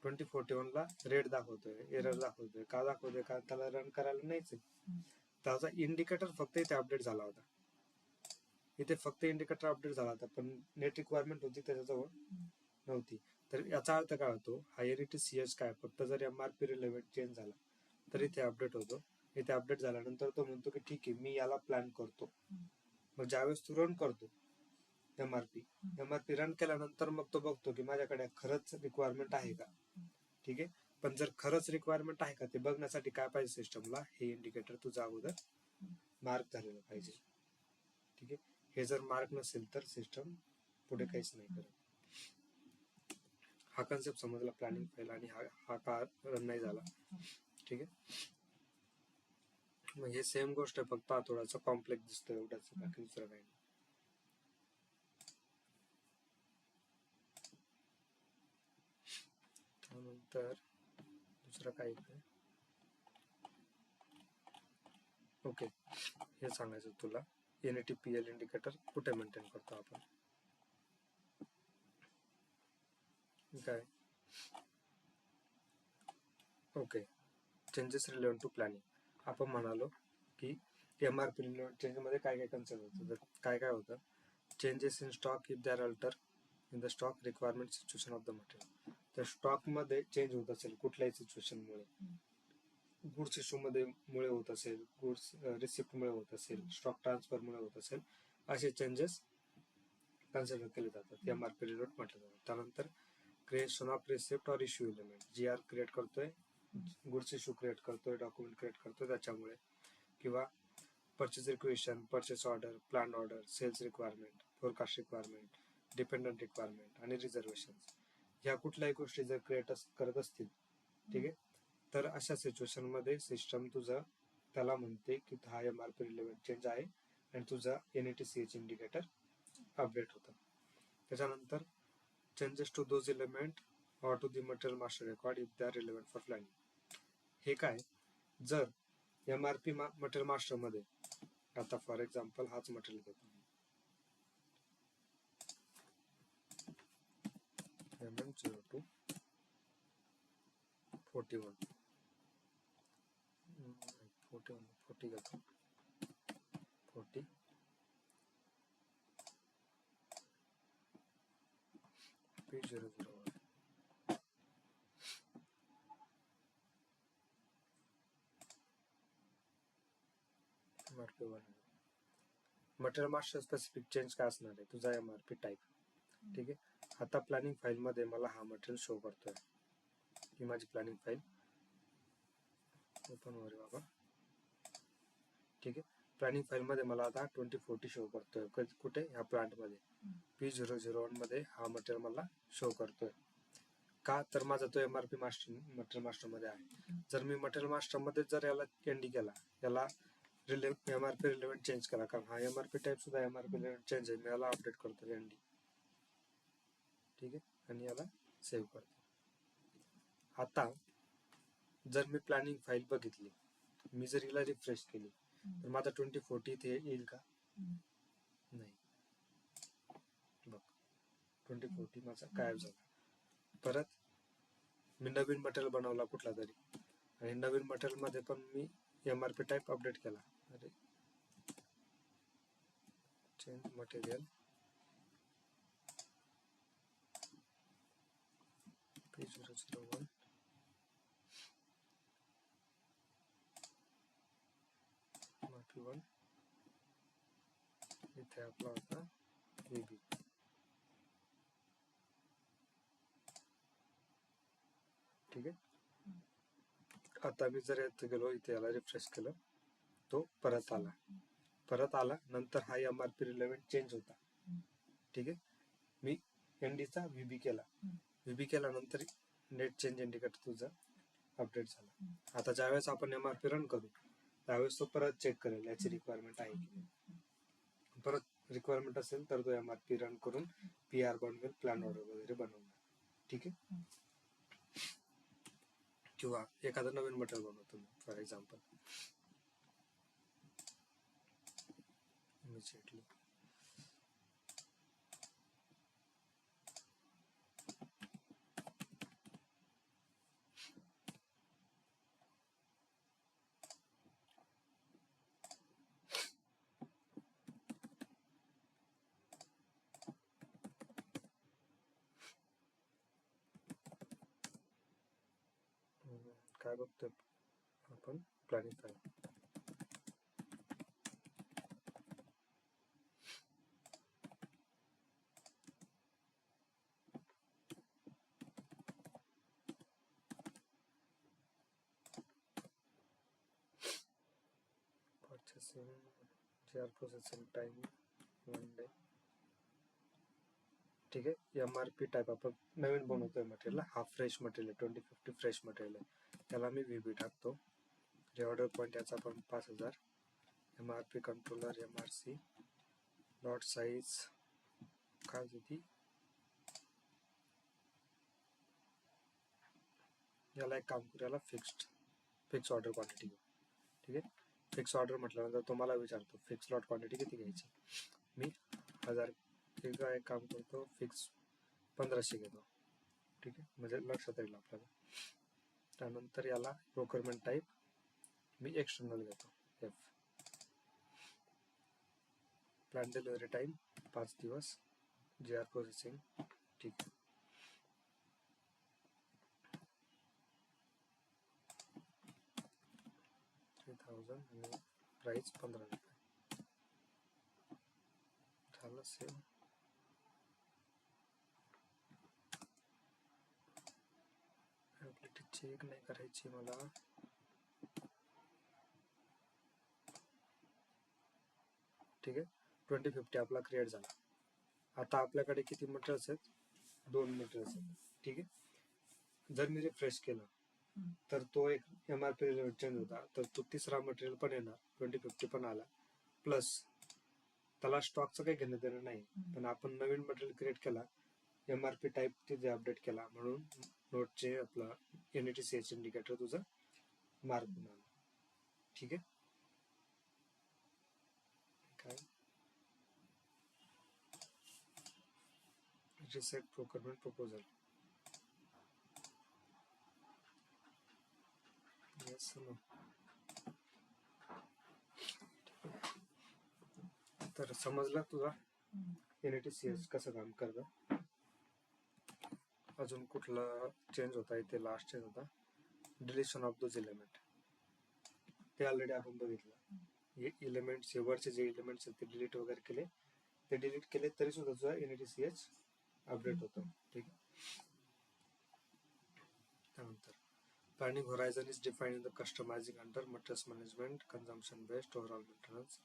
2041 ला रेड दाखवतोय, एरर दाखवतोय. का दाखवतोय? कारण त्याला रन करायला नाहीच आहे. त्याचा इंडिकेटर फक्त इथे अपडेट झाला होता. इथे फक्त इंडिकेटर अपडेट झाला होता, पण नेट रिक्वायरमेंट होती त्याच्याजवळ नव्हती. तर याचा अर्थ काय होतो? हायरिटी CS काय, फक्त जर MRP रिलेव्हंट चेंज झाला तर इथे अपडेट होतो. इथे अपडेट झाल्यानंतर तो म्हणतो की ठीक आहे मी याला प्लॅन करतो. मग ज्यावेळेस तू रन करतो MRP रन केल्यानंतर मग तो बघतो की माझ्याकडे खरंच रिक्वायरमेंट आहे का. ठीक आहे. पण जर खरंच रिक्वायरमेंट आहे का ते बघण्यासाठी काय पाहिजे सिस्टमला, हे इंडिकेटर तुझा अगोदर मार्क झालेलं पाहिजे. ठीक आहे. हे जर मार्क नसेल तर सिस्टम पुढे काहीच नाही करत. हा कन्सेप्ट समजला प्लॅनिंग फाईल, आणि हा का रन नाही झाला. ठीक आहे. मग हे सेम गोष्ट आहे, फक्त हा थोडासा कॉम्प्लेक्स दिसतो एवढाच, बाकी दुसरं काही नाही. त्यानंतर दुसरं काय आहे? ओके, हे सांगायचं तुला, NATPL इंडिकेटर कुठे मेंटेन करतो आपण. काय? Okay, changes relevant to planning. आपण म्हणालो की MRP रिलेव्हंट चेंज मध्ये काय काय कन्सर्न होतं. तर काय काय होतं? Changes in stock if they are alter in the stock requirement situation of the material. तर स्टॉक मध्ये चेंज होत असेल कुठल्याही सिच्युएशनमुळे, गुड्स इश्यू मध्ये मुळे होत असेल, गुड्स रिसिप्ट मुळे होत असेल, स्टॉक ट्रान्सफर मुळे होत असेल, असे चेंजेस कन्सिडर केले जातात, MRP रिलेव्हंट म्हटलं जातं. त्यानंतर creation of receipt or issue element, GR create करतोय, गुड्स इश्यू क्रिएट करतोय, डॉक्युमेंट क्रिएट करतोय त्याच्यामुळे, किंवा purchase requisition, purchase order, plan order, sales requirement, forecast requirement, dependent requirement आणि रिझर्वेशन, ह्या कुठल्याही गोष्टी जर क्रिएट करत असतील, ठीक आहे, तर अशा सिच्युएशन मध्ये सिस्टम तुझं त्याला म्हणते की हा MRP रिलेव्हंट चेंज आहे आणि तुझा NATCH इंडिकेटर अपडेट होतं. त्याच्यानंतर changes to those element or to the material master record if they are relevant for planning. हे काय? जर MRP मटेरियल मास्टर मध्ये, आता फॉर एक्झाम्पल हाच मटेरियल घेतो, MM02 41 40 घेतो, 40 P001 material master specific change काय असणार आहे? तुझा MRP टाईप. ठीक आहे. आता प्लॅनिंग फाईल मध्ये मला हा मटेरियल शो करतोय, ही माझी प्लॅनिंग फाईल ओपन वर बाबा. ठीक आहे. प्लॅनिंग फाईल मध्ये मला आता 2040 शो करतोय. कुठे? ह्या प्लांट मध्ये P001 मध्ये हा मटेरियल मला शो करतोय. का तर माझा तो एमआरपी मास्टर मटेरियल मास्टर मध्ये आहे. जर मी मटेरियल मास्टर मध्ये जर याला एनडी केला, याला एमआरपी रिलेव्हंट चेंज करा, कारण हा एमआरपी टाइप सुद्धा एमआरपी रिलेव्हंट चेंज आहे, मी याला अपडेट करतो एनडी. ठीक आहे, आणि याला सेव्ह करतो. आता जर मी प्लॅनिंग फाईल बघितली, मी जर हिला रिफ्रेश केली तर माझा 2040 इथे येईल का? नाही. बघ 2040 माझा गायब झाला. परत मी नवीन मटेरियल बनवला कुठला तरी, आणि नवीन मटेरियल मध्ये पण मी एमआरपी टाइप अपडेट केला. अरे चेंज मटेरियल P001 MRP1 इथे आपला होता VB. ठीक आहे, आता मी जर इथे गेलो, इथे याला रिफ्रेश केलं, तो परत आला. नंतर हा एमआरपी रिलेव्हंट चेंज होता. ठीक आहे, मी एनडीचा व्हीबी केल्यानंतर नेट चेंज इंडिकेटर तुझा अपडेट झाला. आता ज्यावेळेस आपण एमआरपी रन करू त्यावेळेस तो परत चेक करेल याची रिक्वायरमेंट आहे की. परत रिक्वायरमेंट असेल तर तो एमआरपी रन करून PR बनवेल, प्लॅन ऑर्डर वगैरे बनवणार. ठीक आहे, किंवा एखादं नवीन मटेरियल बनवतो मी, फॉर एक्झाम्पल इमिजिएटली काय बघतोय आपण, planning file. Purchasing, GR processing time 1 day. ठीक आहे, एमआरपी टाइप आपण नवीन बनवतोय मटेरियल, हा फ्रेश मटेरियल 2050 फ्रेश मटेरियल आहे, त्याला मी व्हीबी टाकतो. रिऑर्डर पॉईंट याचा आपण 5000. MRP controller MRC lot size काय होती, याला एक काम करू, याला फिक्स ऑर्डर क्वांटिटी घेऊ. ठीक आहे, फिक्स ऑर्डर म्हटल्यानंतर तुम्हाला विचारतो फिक्स लॉट क्वांटिटी किती घ्यायची. मी 1000 एक काम करतो, फिक्स 1500 घेतो. ठीक आहे, म्हणजे लक्षात येईल आपल्याला. त्यानंतर याला प्रोक्युरमेंट टाईप मी एक्सटर्नल घेतो, F. प्लॅन डिलिव्हरी टाइम 5 दिवस, GR प्रोसेसिंग. ठीक आहे, आणि प्राइस 15 रुपये झालं. सेम ॲबिलिटी चेक नाही करायची मला. ठीक आहे, 2050 आपला क्रिएट झाला. आता आपल्याकडे किती मटेरियल्स आहेत, 2 मटेरियल्स आहेत. ठीक आहे, जर मी रिफ्रेश केलं तर तो एक एमआरपी रिलेव्हंट चेंज होता, तर तो तिसरा मटेरियल पण येणार, 2050 पण आला. प्लस त्याला स्टॉकचं काही घेणं देणं नाही, पण आपण नवीन मटेरियल क्रिएट केला, एमआरपी टाईप तिथे अपडेट केला, म्हणून नोटचे आपला NATCH इंडिकेटर तुझं मार्क होऊन आलं. ठीक आहे, काय reset procurement proposal. Yes, no. तर समजला तुझा NATCH कसं काम करतं. अजून कुठला चेंज होता, इथे लास्ट चेंज होता डिलिशन ऑफ दोज एलिमेंट, ते ऑलरेडी आपण बघितलं. हे एलिमेंट्स, वरचे जे एलिमेंट्स आहेत ते डिलीट वगैरे केले, ते डिलीट केले तरी सुद्धा तुझा NATCH अपडेट होतो. ठीक आहे, त्यानंतर planning horizon is defined in the customizing under materials management consumption based overall maintenance.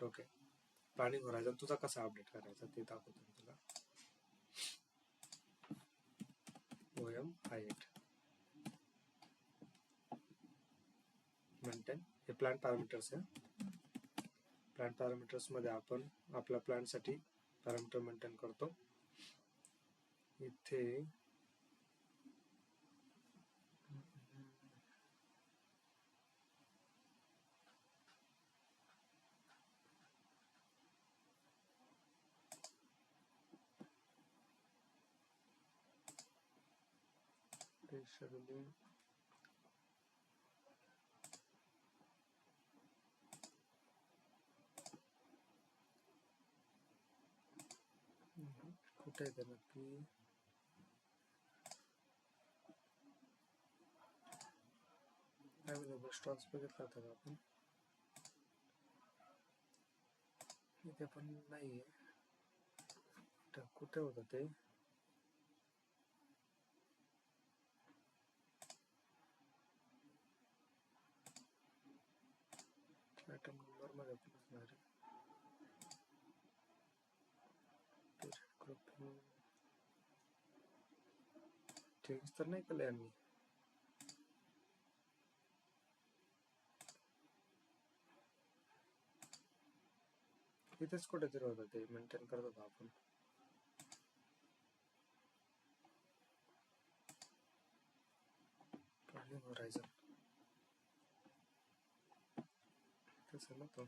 Okay, planning horizon तुझा कसा अपडेट करायचा ते दाखवतो मी तुला. IM8 maintain. हे प्लांट पॅरामीटर्स आहे. प्लांट पॅरामीटर्स मध्ये आपण आपल्या प्लांट साठी पॅरामीटर मेंटेन करतो. इथे शेड्यूलिंग कुठे आहे नक्की? अवेलेबल स्टॉक्स बघितला होता आपण, इथे पण नाहीये. तर कुठे होतं ते? आयटम नंबर मध्ये पण असणार आहे. चेंज तर नाही केलं यांनी. इथेच कुठेतरी होतं ते मेंटेन करत होतो आपण. प्लॅनिंग होरायझन तसं ना तो.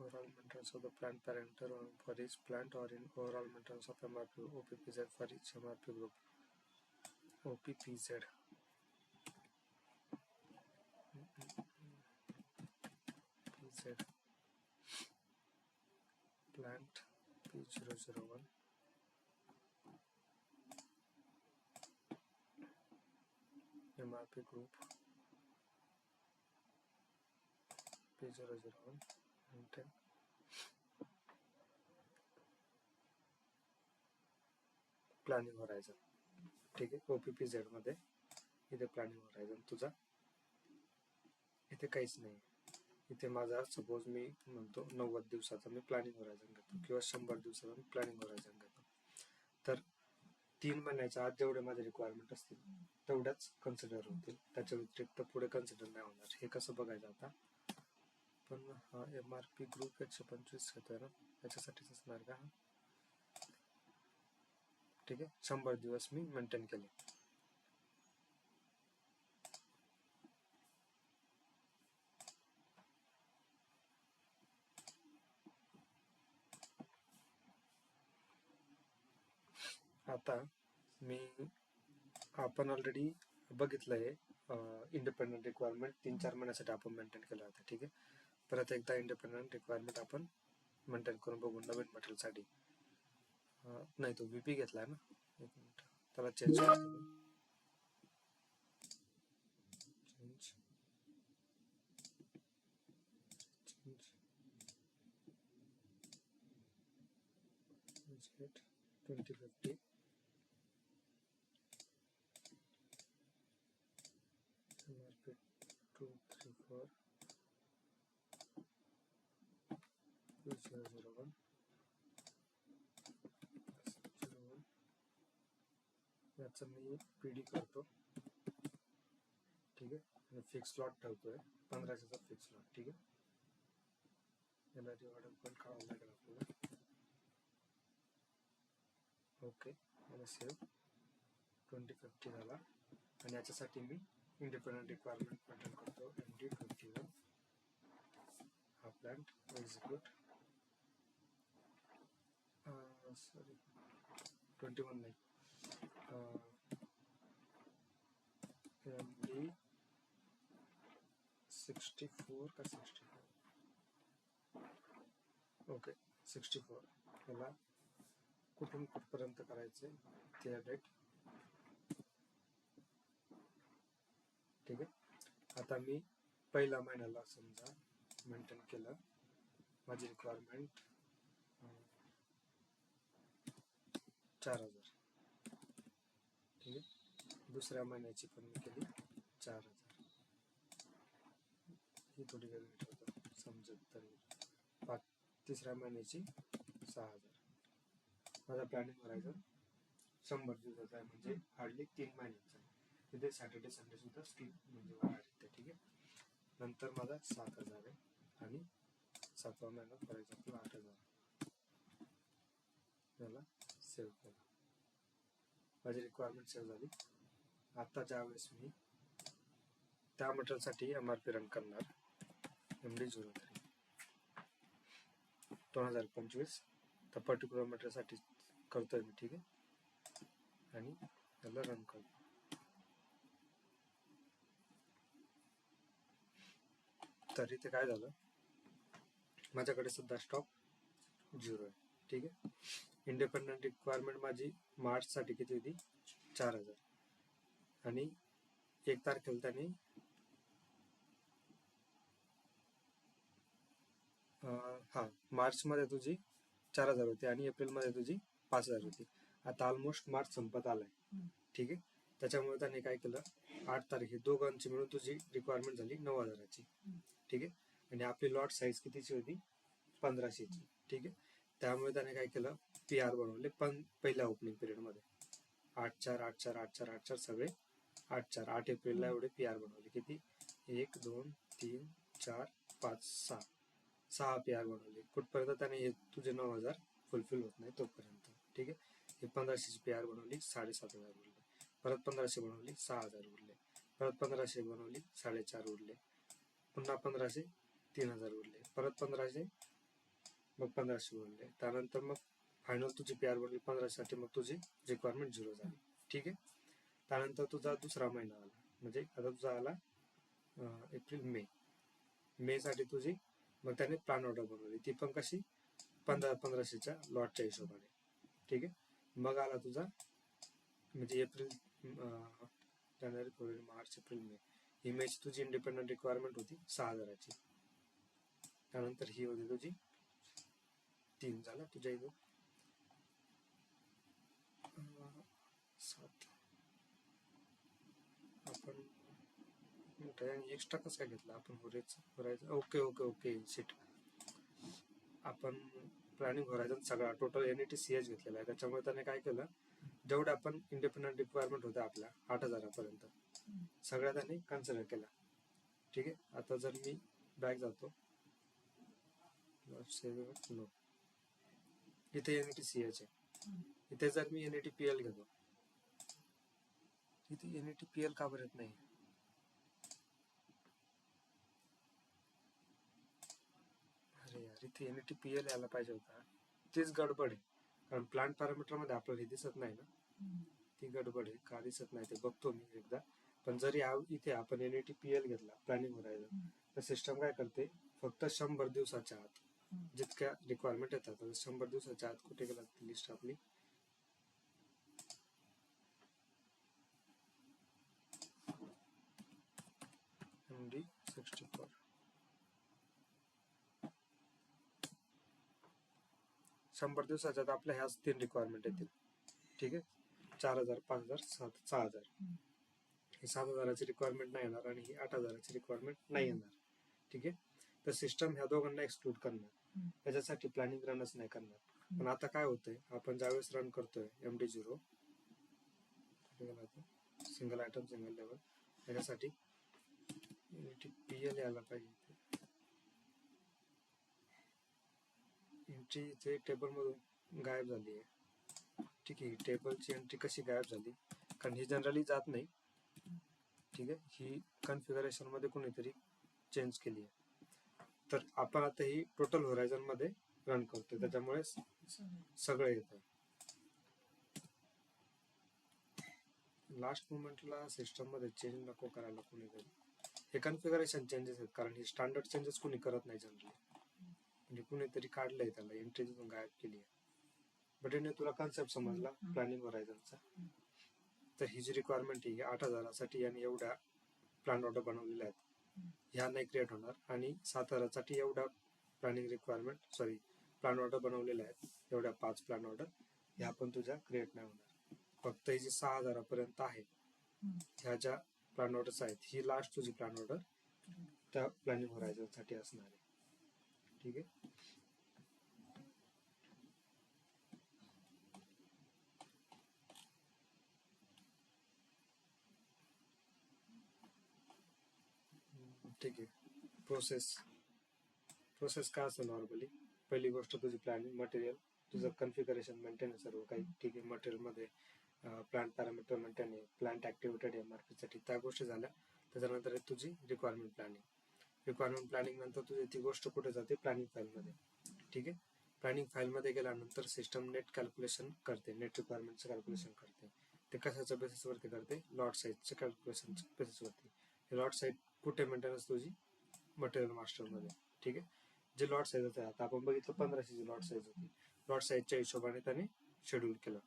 Overall maintenance of the plant parameter for each plant or in overall maintenance of MRP OPPZ for each MRP group. OPPZ. PZ. Plant P001. MRP group P001. Maintain. Planning horizon. ठीक आहे. OPPZ मध्ये इथे planning horizon तुझा, इथे काहीच नाही. इथे माझा सपोज मी म्हणतो 90 दिवसाचा मी प्लॅनिंग होरायझन घेतो किंवा 100 दिवसाचा मी प्लॅनिंग होरायझन घेतो. तर 3 महिन्याच्या आत जेवढे माझे रिक्वायरमेंट असतील तेवढ्याच कन्सिडर होतील. त्याच्या व्यतिरिक्त पुढे कन्सिडर नाही होणार. हे कसं बघायचं आता? पण हा MRP ग्रुप 125 येतोय ना, त्याच्यासाठीच असणार का? ठीक आहे. 100 दिवस मी मेंटेन केले. आता आपण ऑलरेडी बघितलंय इंडिपेंडंट रिक्वायरमेंट 3-4 महिन्यासाठी आपण मेंटेन केलं होतं. ठीक आहे. परत एकदा इंडिपेंडंट रिक्वायरमेंट आपण मेंटेन करून बघू नवीन मटेरियल साठी. नाही, तो VP घेतलाय ना. एक मिनिट, त्याला चेंज करतो. चेंज 2050 MRP 234 001 याचं मी PD करतो. ठीक आहे. आणि फिक्स स्लॉट ठेवतोय 1500चा फिक्स स्लॉट. ठीक आहे. याला रिवॉर्ड पण काढावं लागेल आपल्याला. ओके, मला सेव्ह 2050 झाला. आणि याच्यासाठी मी इंडिपेंडंट रिक्वायरमेंट मेंटेन करतो. MD21 हा प्लांट एक्झिक्यूट. सॉरी 21 नाही, MD64 का 64. ओके 64. याला कुठून कुठपर्यंत करायचे ते डेट. ठीक आहे. आता मी पहिल्या महिन्याला समजा मेंटेन केलं, माझी रिक्वायरमेंट 4000. ठीक आहे. दुसऱ्या महिन्याची पण मी केली 4000. ही थोडी वेगळी ठेवतो समजत तरी. तिसऱ्या महिन्याची 6,000. माझा प्लॅनिंग करायचं 100 दिवसाचा आहे, म्हणजे हार्डली 3 महिन्याचा आहे. तिथे सॅटर्डे संडे सुद्धा स्किप म्हणजे वाढ येते. ठीक आहे. नंतर माझा 7,000 आहे आणि 7वा महिना करायचा आपला 8,000. याला सेव्ह केला. माझी रिक्वायरमेंट सेव्ह झाली. आता ज्यावेळेस मी त्या मटेरियलसाठी MRP रन करणार MD03 2025 त्या पर्टिक्युलर मटेरियलसाठी करतोय मी. ठीक आहे. आणि त्याला रन करतो. तर इथे काय झालं, माझ्याकडे सध्या स्टॉक 0 आहे. ठीक आहे. इंडिपेंडंट रिक्वायरमेंट माझी मार्च साठी किती होती, 4,000. आणि 1 तारखेला त्याने मार्च मध्ये तुझी 4,000 होती आणि एप्रिल मध्ये तुझी 5,000 होती. आता ऑलमोस्ट मार्च संपत आलाय. ठीक आहे. त्याच्यामुळे त्याने काय केलं, 8 तारीख ही दोघांची मिळून तुझी रिक्वायरमेंट झाली 9,000ची. ठीक आहे. आणि आपली लॉट साईज कितीची होती, 1500ची. ठीक आहे. त्यामुळे त्याने काय केलं, PR बनवले पण पहिल्या ओपनिंग पिरियड मध्ये 8/4 8/4 8/4 8/4 सगळे 8/4 8 एप्रिलला एवढे PR बनवले. किती, 1 2 3 4 5 6 PR बनवले. कुठपर्यंत त्याने हे तुझे 9,000 फुलफिल होत नाही तोपर्यंत. ठीक आहे. हे 1500ची PR बनवली, 7,500 उरले. परत 1500 बनवली, 6,000 उरले. परत 1500 बनवली, 4,500 उरले. पुन्हा 1500, 3,000 उरले. परत 1500, मग 1500 उरले. त्यानंतर मग फायनल तुझी PR बनवली 1500 साठी, मग तुझी रिक्वायरमेंट 0 झाली. ठीक आहे. त्यानंतर तुझा दुसरा महिना आला, म्हणजे आता तुझा आला एप्रिल मे साठी तुझी, मग त्याने प्लॅन ऑर्डर बनवली. ती पण कशी, 1500च्या लॉटच्या हिशोबाने. ठीक आहे. मग आला तुझा म्हणजे एप्रिल जानेवारी फेब्रुवारी मार्च एप्रिल मे, ही मेची तुझी इंडिपेंडंट रिक्वायरमेंट होती 6,000ची. त्यानंतर ही होती तुझी 3 झाला तुझ्या इथं 7. आपण एक्स्ट्रा कसं काय घेतला आपण, होरायचं. ओके सीट. आपण प्लॅनिंग होरायझन सगळा टोटल NETCH घेतलेला आहे. त्याच्यामुळे त्याने काय केलं, जेवढे आपण इंडिपेंडंट रिक्वायरमेंट होत्या आपल्या 8,000पर्यंत सगळ्या त्याने कन्सिडर केला. ठीक आहे. आता जर मी बॅक जातो, नो, इथे NETCH आहे. इथे जर मी NETPL घेतो, इथे NETPL का बरं येत नाही, अरे यार इथे NETPL यायला पाहिजे होता. तीच गडबड आहे, कारण प्लांट पॅरामीटर मध्ये आपल्याला हे दिसत नाही ना, ती गडबड आहे. का दिसत नाही ते बघतो मी एकदा. पण जरी इथे आपण NETPL घेतला प्लॅनिंग होरायझन, तर सिस्टम काय करते, फक्त 100 दिवसाच्या आत जितक्या रिक्वायरमेंट येतात, 100 दिवसाच्या आत कुठे गेला लिस्ट आपली, MD64, 100 दिवसाच्या आत आपल्या ह्याच 3 रिक्वायरमेंट येतील. ठीक आहे. 4,000 5,000 6,000. ही 7,000ची रिक्वायरमेंट नाही येणार आणि ही 8,000ची रिक्वायरमेंट नाही येणार. ठीक आहे. तर सिस्टम ह्या दोघांना एक्सक्लूड करणार, त्याच्यासाठी प्लॅनिंग रनच नाही करणार. पण आता काय होतंय, आपण ज्यावेळेस रन करतोय MD0 single item single level, त्याच्यासाठी NETPL यायला पाहिजे. एंट्री इथे टेबल मधून गायब झाली आहे. ठीक आहे. टेबलची एंट्री कशी गायब झाली, कारण ही जनरली जात नाही. ठीक आहे. ही कॉन्फिगरेशन मध्ये कोणीतरी चेंज केली आहे. तर आपण आता ही टोटल होरायझन मध्ये रन करतोय, त्याच्यामुळे सगळं येतं. लास्ट मोमेंटला सिस्टम मध्ये चेंज नको करायला कोणीतरी. हे कॉन्फिगरेशन चेंजेस आहेत, कारण हे स्टँडर्ड चेंजेस कोणी करत नाही जनरली. म्हणजे कुणीतरी काढलंय त्याला, एंट्री तिथून गायब केली आहे. बट याने तुला कॉन्सेप्ट समजला प्लॅनिंग होरायझनचा. तर ही जी रिक्वायरमेंट आहे 8,000साठी यांनी एवढ्या प्लॅन ऑर्डर बनवलेल्या आहेत, ह्या नाही क्रिएट होणार. आणि 7,000साठी एवढ्या प्लॅन ऑर्डर बनवलेल्या आहेत, एवढ्या 5 प्लॅन ऑर्डर ह्या पण तुझ्या क्रिएट नाही होणार. फक्त ही जी 6,000पर्यंत आहे, ह्या ज्या प्लॅन ऑर्डर्स आहेत, ही लास्ट तुझी प्लॅन ऑर्डर त्या प्लॅनिंग होरायझनसाठी असणार आहे. ठीक आहे. ठीक आहे. प्रोसेस काय असतं नॉर्मली, पहिली गोष्ट तुझी प्लॅनिंग, मटेरियल, तुझं कन्फिगरेशन मेंटेन आहे सर्व काही, ठीक आहे. मटेरियलमध्ये प्लांट पॅरामीटर मेंटेन आहे, प्लांट ऍक्टिव्हेटेड MRP साठी, त्या गोष्टी झाल्या. त्याच्यानंतर आहे तुझी रिक्वायरमेंट प्लॅनिंग नंतर तुझी ती गोष्ट कुठे जाते, प्लॅनिंग फाईलमध्ये, ठीक आहे. प्लॅनिंग फाईलमध्ये गेल्यानंतर सिस्टम नेट कॅल्क्युलेशन करते, नेट रिक्वायरमेंटचं कॅल्क्युलेशन करते. ते कशाच्या बेसिसवरती करते, लॉट साईजच्या कॅल्क्युलेशनच्या बेसिसवरती. लॉट साईज कुठे मेंटेनन्स तुझी, मटेरियल मास्टरमध्ये, ठीक आहे. जे लॉट साईज होते, आता आपण बघितलं 1500 लॉट साईज होती. लॉट साईजच्या हिशोबाने त्याने शेड्यूल केलं.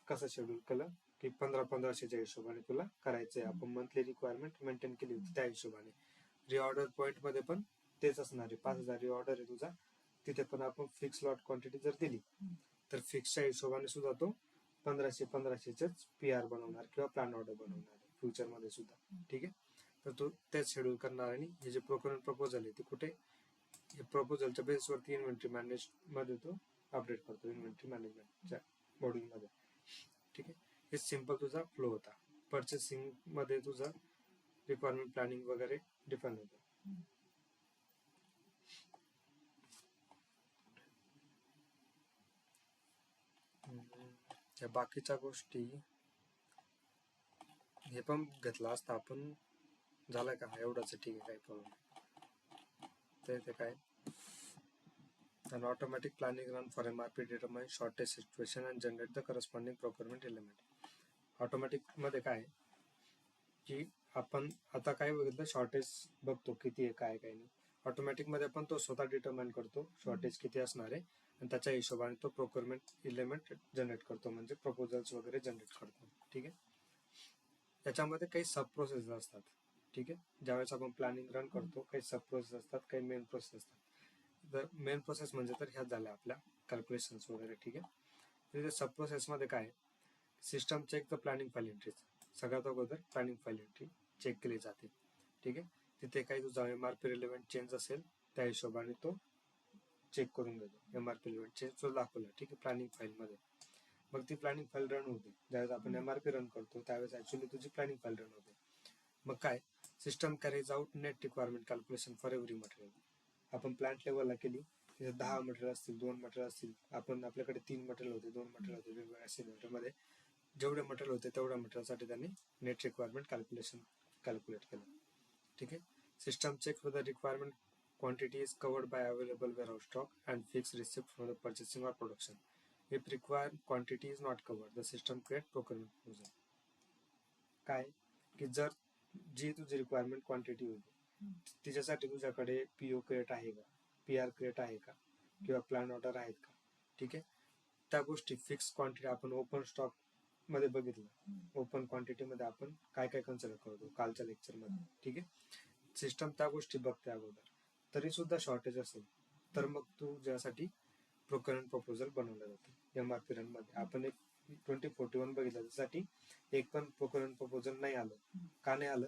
कसं शेड्यूल केलं की 1500च्या हिशोबाने तुला करायचंय. आपण मंथली रिक्वायरमेंट मेंटेन केली होती त्या हिशोबाने. रिऑर्डर पॉइंट मध्ये पण तेच असणार आहे. 5000 रिऑर्डर आहे तुझा, तिथे पण आपण फिक्स लॉट क्वांटिटी जर दिली तर फिक्सच्या हिशोबाने सुद्धा तो 1500चेच PR बनवणार किंवा प्लॅन ऑर्डर बनवणार आहे फ्युचर मध्ये सुद्धा, ठीक आहे. तर तो तेच शेड्यूल करणार. आणि हे जे प्रोक्युरमेंट प्रपोजल आहे ते कुठे, प्रपोजलच्या बेसवरती इन्व्हेंटरी मॅनेज मध्ये तो अपडेट करतो, इन्व्हेंटरी मॅनेजमेंटच्या मॉड्यूल मध्ये, ठीक आहे. हे सिंपल तुझा फ्लो होता. परचेसिंग मध्ये तुझा रिक्वायरमेंट प्लॅनिंग वगैरे डिफाइन होतं. या बाकीच्या गोष्टी हे पण घेतला असता आपण, झालाय का एवढाच, ठीक आहे, काही प्रॉब्लेम. ते काय, an automatic planning run for MRP determine shortage situation and generate the corresponding procurement element. Automatic मध्ये काय की आपण आता काय बघितलं, शॉर्टेज बघतो किती आहे, काय काय नाही. ऑटोमॅटिक मध्ये पण तो स्वतः डिटरमाइन करतो शॉर्टेज किती असणार आहे आणि त्याच्या हिशोबाने तो प्रोक्युरमेंट एलिमेंट जनरेट करतो, म्हणजे प्रपोजल्स वगैरे जनरेट करतो, ठीक आहे. त्याच्यामध्ये काही सब प्रोसेस असतात, ठीक आहे. ज्यावेळेस आपण प्लॅनिंग रन करतो काही सब प्रोसेस असतात, काही मेन प्रोसेस असतात. तर मेन प्रोसेस म्हणजे तर ह्याच झाल्या आपल्या कॅल्क्युलेशन्स वगैरे, ठीक आहे. तिथे सब प्रोसेस मध्ये काय, system check the planning file entries. सगळ्यात अगोदर प्लॅनिंग फाईल एंट्री चेक केली जाते, ठीक आहे. तिथे काही तुझा MRP रिलेव्हंट चेंज असेल त्या हिशोबाने तो चेक करून घेतो. MRP रिलेव्हंट चेंज तो दाखवला, ठीक आहे, प्लॅनिंग फाईल मध्ये. मग ती प्लॅनिंग फाईल रन होते. ज्यावेळेस आपण MRP रन करतो त्यावेळेस ऍक्च्युली तुझी प्लॅनिंग फाईल रन होते. मग काय, system carries out net requirement calculation for every material. आपण प्लांट लेवलला केली, तिथे 10 मटेरियल असतील, 2 मटेरियल असतील, आपण आपल्याकडे 3 मटेरियल होते, 2 मटेरियल होते, वेगवेगळ्या सिलेंडरमध्ये जेवढे मटेरियल होते तेवढ्या मटेरियलसाठी त्यांनी नेट रिक्वायरमेंट कॅल्क्युलेशन कॅल्क्युलेट केलं, ठीक आहे. System check for the requirement quantity is covered by available warehouse stock and fix receipt from the purchasing or production. If required quantity is not covered the system create procurement proposal. काय की जर जी तुझी requirement quantity होती तिच्यासाठी तुझ्याकडे PO create आहे का, PR create आहे का, किंवा प्लॅन ऑर्डर आहेत का, ठीक आहे. त्या गोष्टी फिक्स क्वांटिटी आपण ओपन स्टॉक मध्ये बघितलं. ओपन क्वांटिटी मध्ये आपण काय काय कन्सिडर करतो कालच्या लेक्चर मध्ये, ठीक आहे. सिस्टम त्या गोष्टी बघते अगोदर. तरी सुद्धा शॉर्टेज असेल तर मग तू ज्यासाठी प्रोक्युरमेंट प्रपोजल बनवलं जातं. MRP रन मध्ये आपण एक 2041 बघितलं, त्यासाठी एक पण प्रोक्युरमेंट प्रपोजल नाही आलं. का नाही आलं,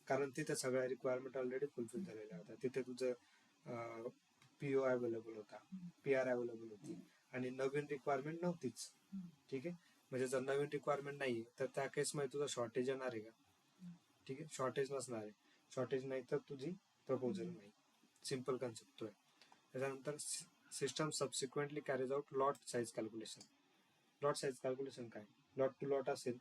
कारण तिथे सगळ्या रिक्वायरमेंट ऑलरेडी फुलफिल झालेल्या होत्या. तिथे तुझं PO अवेलेबल होता, PR अवेलेबल होती आणि नवीन रिक्वायरमेंट नव्हतीच, ठीक आहे. म्हणजे जर नवीन रिक्वायरमेंट नाही तर त्या केसमध्ये तुझं शॉर्टेज येणार आहे का, ठीक आहे, शॉर्टेज नसणार आहे. शॉर्टेज नाही तर तुझी प्रपोजल नाही. सिंपल कन्सेप्ट तो आहे. त्याच्यानंतर system subsequently carries out lot size calculation. Lot size calculation काय, लॉट टू लॉट असेल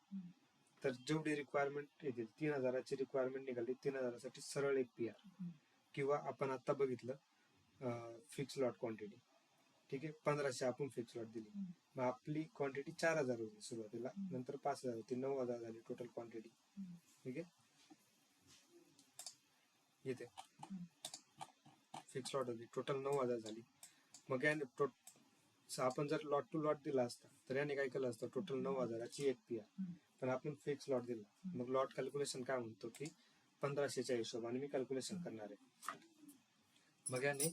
तर जेवढी रिक्वायरमेंट येतील, 3000ची रिक्वायरमेंट निघाली, 3000साठी सरळ एक PR. किंवा आपण आता बघितलं फिक्स लॉट क्वांटिटी, ठीक आहे, 1500 आपण फिक्स लॉट दिली, मग आपली क्वांटिटी 4000 होती सुरुवातीला, नंतर 5000 होती, 9000 झाली टोटल क्वांटिटी, ठीक आहे. येते फिक्स लॉट होती, टोटल 9000 झाली. मग याने आपण जर लॉट टू लॉट दिला असता तर याने काय केलं असतं, टोटल 9000ची एक PR, पण आपण फिक्स लॉट दिला. मग लॉट कॅल्क्युलेशन काय म्हणतो की 1500च्या हिशोबाने मी कॅल्क्युलेशन करणार आहे. मग याने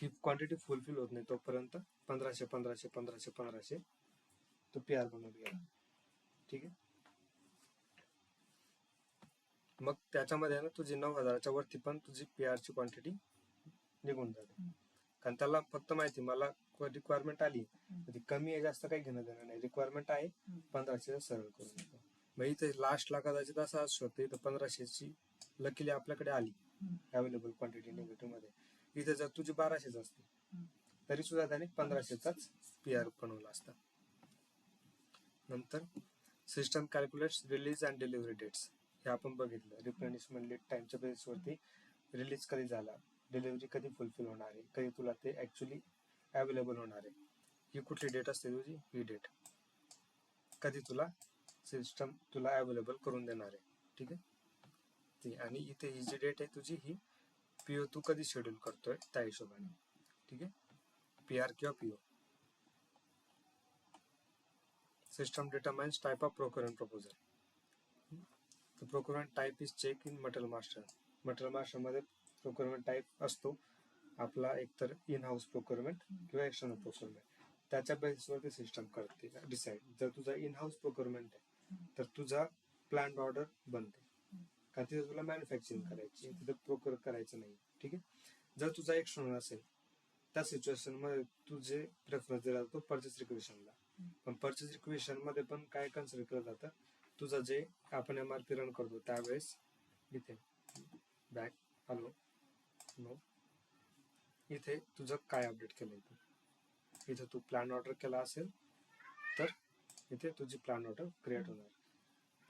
ही क्वांटिटी फुलफिल होत नाही तोपर्यंत 1500 तो PR बनवत गेला, ठीक आहे. मग त्याच्यामध्ये ना तुझी 9000च्या वरती पण तुझी PR ची क्वांटिटी निघून जाते. कारण त्याला फक्त माहिती मला रिक्वायरमेंट आली, ती कमी आहे जास्त काही घेणं देणं नाही, रिक्वायरमेंट आहे 1500 सरळ करून देतो. मग इथे लास्टला कदाचित असं असू शकतं, इथं 1500ची लकीली आपल्याकडे आली अवेलेबल क्वांटिटी निगेटिव्ह मध्ये. इथे जर तुझी 1200च असते तरी सुद्धा त्याने 1500चाच PR बनवला असता. नंतर system calculates release and delivery dates. हे आपण बघितलं. रिप्लेनिशमेंट लीड टाइमच्या बेसिसवरती रिलीज कधी झाला, डिलिव्हरी कधी फुलफिल होणार आहे, कधी तुला ते ऍक्च्युली अवेलेबल होणार आहे. ही कुठली डेट असते तुझी? ही डेट. कधी तुला सिस्टम तुला अवेलेबल करून देणार आहे. ठीक आहे. आणि इथे ही जी डेट आहे तुझी, ही PO तू कधी शेड्यूल करतोय त्या हिशोबाने. ठीक आहे. PR किंवा PO. System determines type of procurement proposal. The procurement type is checked in material master. Material master मध्ये procurement type असतो आपला एकतर इन हाऊस प्रोक्युरमेंट किंवा एक्सटर्नल प्रोक्युरमेंट. त्याच्या बेसिसवरती सिस्टम करते डिसाईड. जर तुझा इन हाऊस प्रोक्युरमेंट आहे तर तुझा प्लॅन ऑर्डर बनते, कारण तिथे तुला मॅन्युफॅक्चरिंग करायची, तिथे प्रोक्युअर करायचं नाही. ठीक आहे. जर तुझा एक्सटर्नल असेल त्या सिच्युएशन मध्ये तुझे प्रेफरन्स दिला जातो परचेस रिक्वेशनला. पण परचेस रिक्वेशन मध्ये पण काय कन्सिडर केलं जातं, तुझं जे आपण MRP रन करतो त्यावेळेस इथे बॅक हॅलो नो इथे तुझं काय अपडेट केलंय तू. इथे तू प्लॅन ऑर्डर केला असेल तर इथे तुझी प्लॅन ऑर्डर क्रिएट होणार.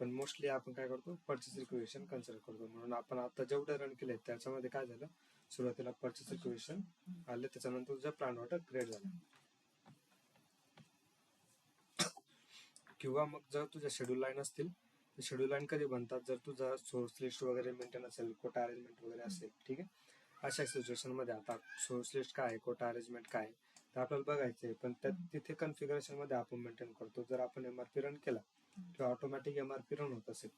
पण मोस्टली आपण काय करतो, परचेस रिक्वेशन कन्सिडर करतो. म्हणून आपण आता जेवढे रन केले त्याच्यामध्ये काय झालं, सुरुवातीला परचेस रिक्वेशन आले, त्याच्यानंतर तुझा प्लॅन ऑर्डर क्रिएट झाला. किंवा मग जर तुझ्या शेड्यूल लाईन असतील तर शेड्यूल लाईन कधी बनतात, जर तुझा सोर्स लिस्ट वगैरे मेंटेन असेल, कोटा अरेंजमेंट वगैरे असेल. ठीक आहे. अशा सिच्युएशन मध्ये आता सोर्स लिस्ट काय आहे, कोटा अरेंजमेंट काय आहे तर आपल्याला बघायचं आहे. पण तिथे कन्फिगरेशन मध्ये आपण मेंटेन करतो. जर आपण MRP रन केला किंवा ऑटोमॅटिक MRP रन होत असेल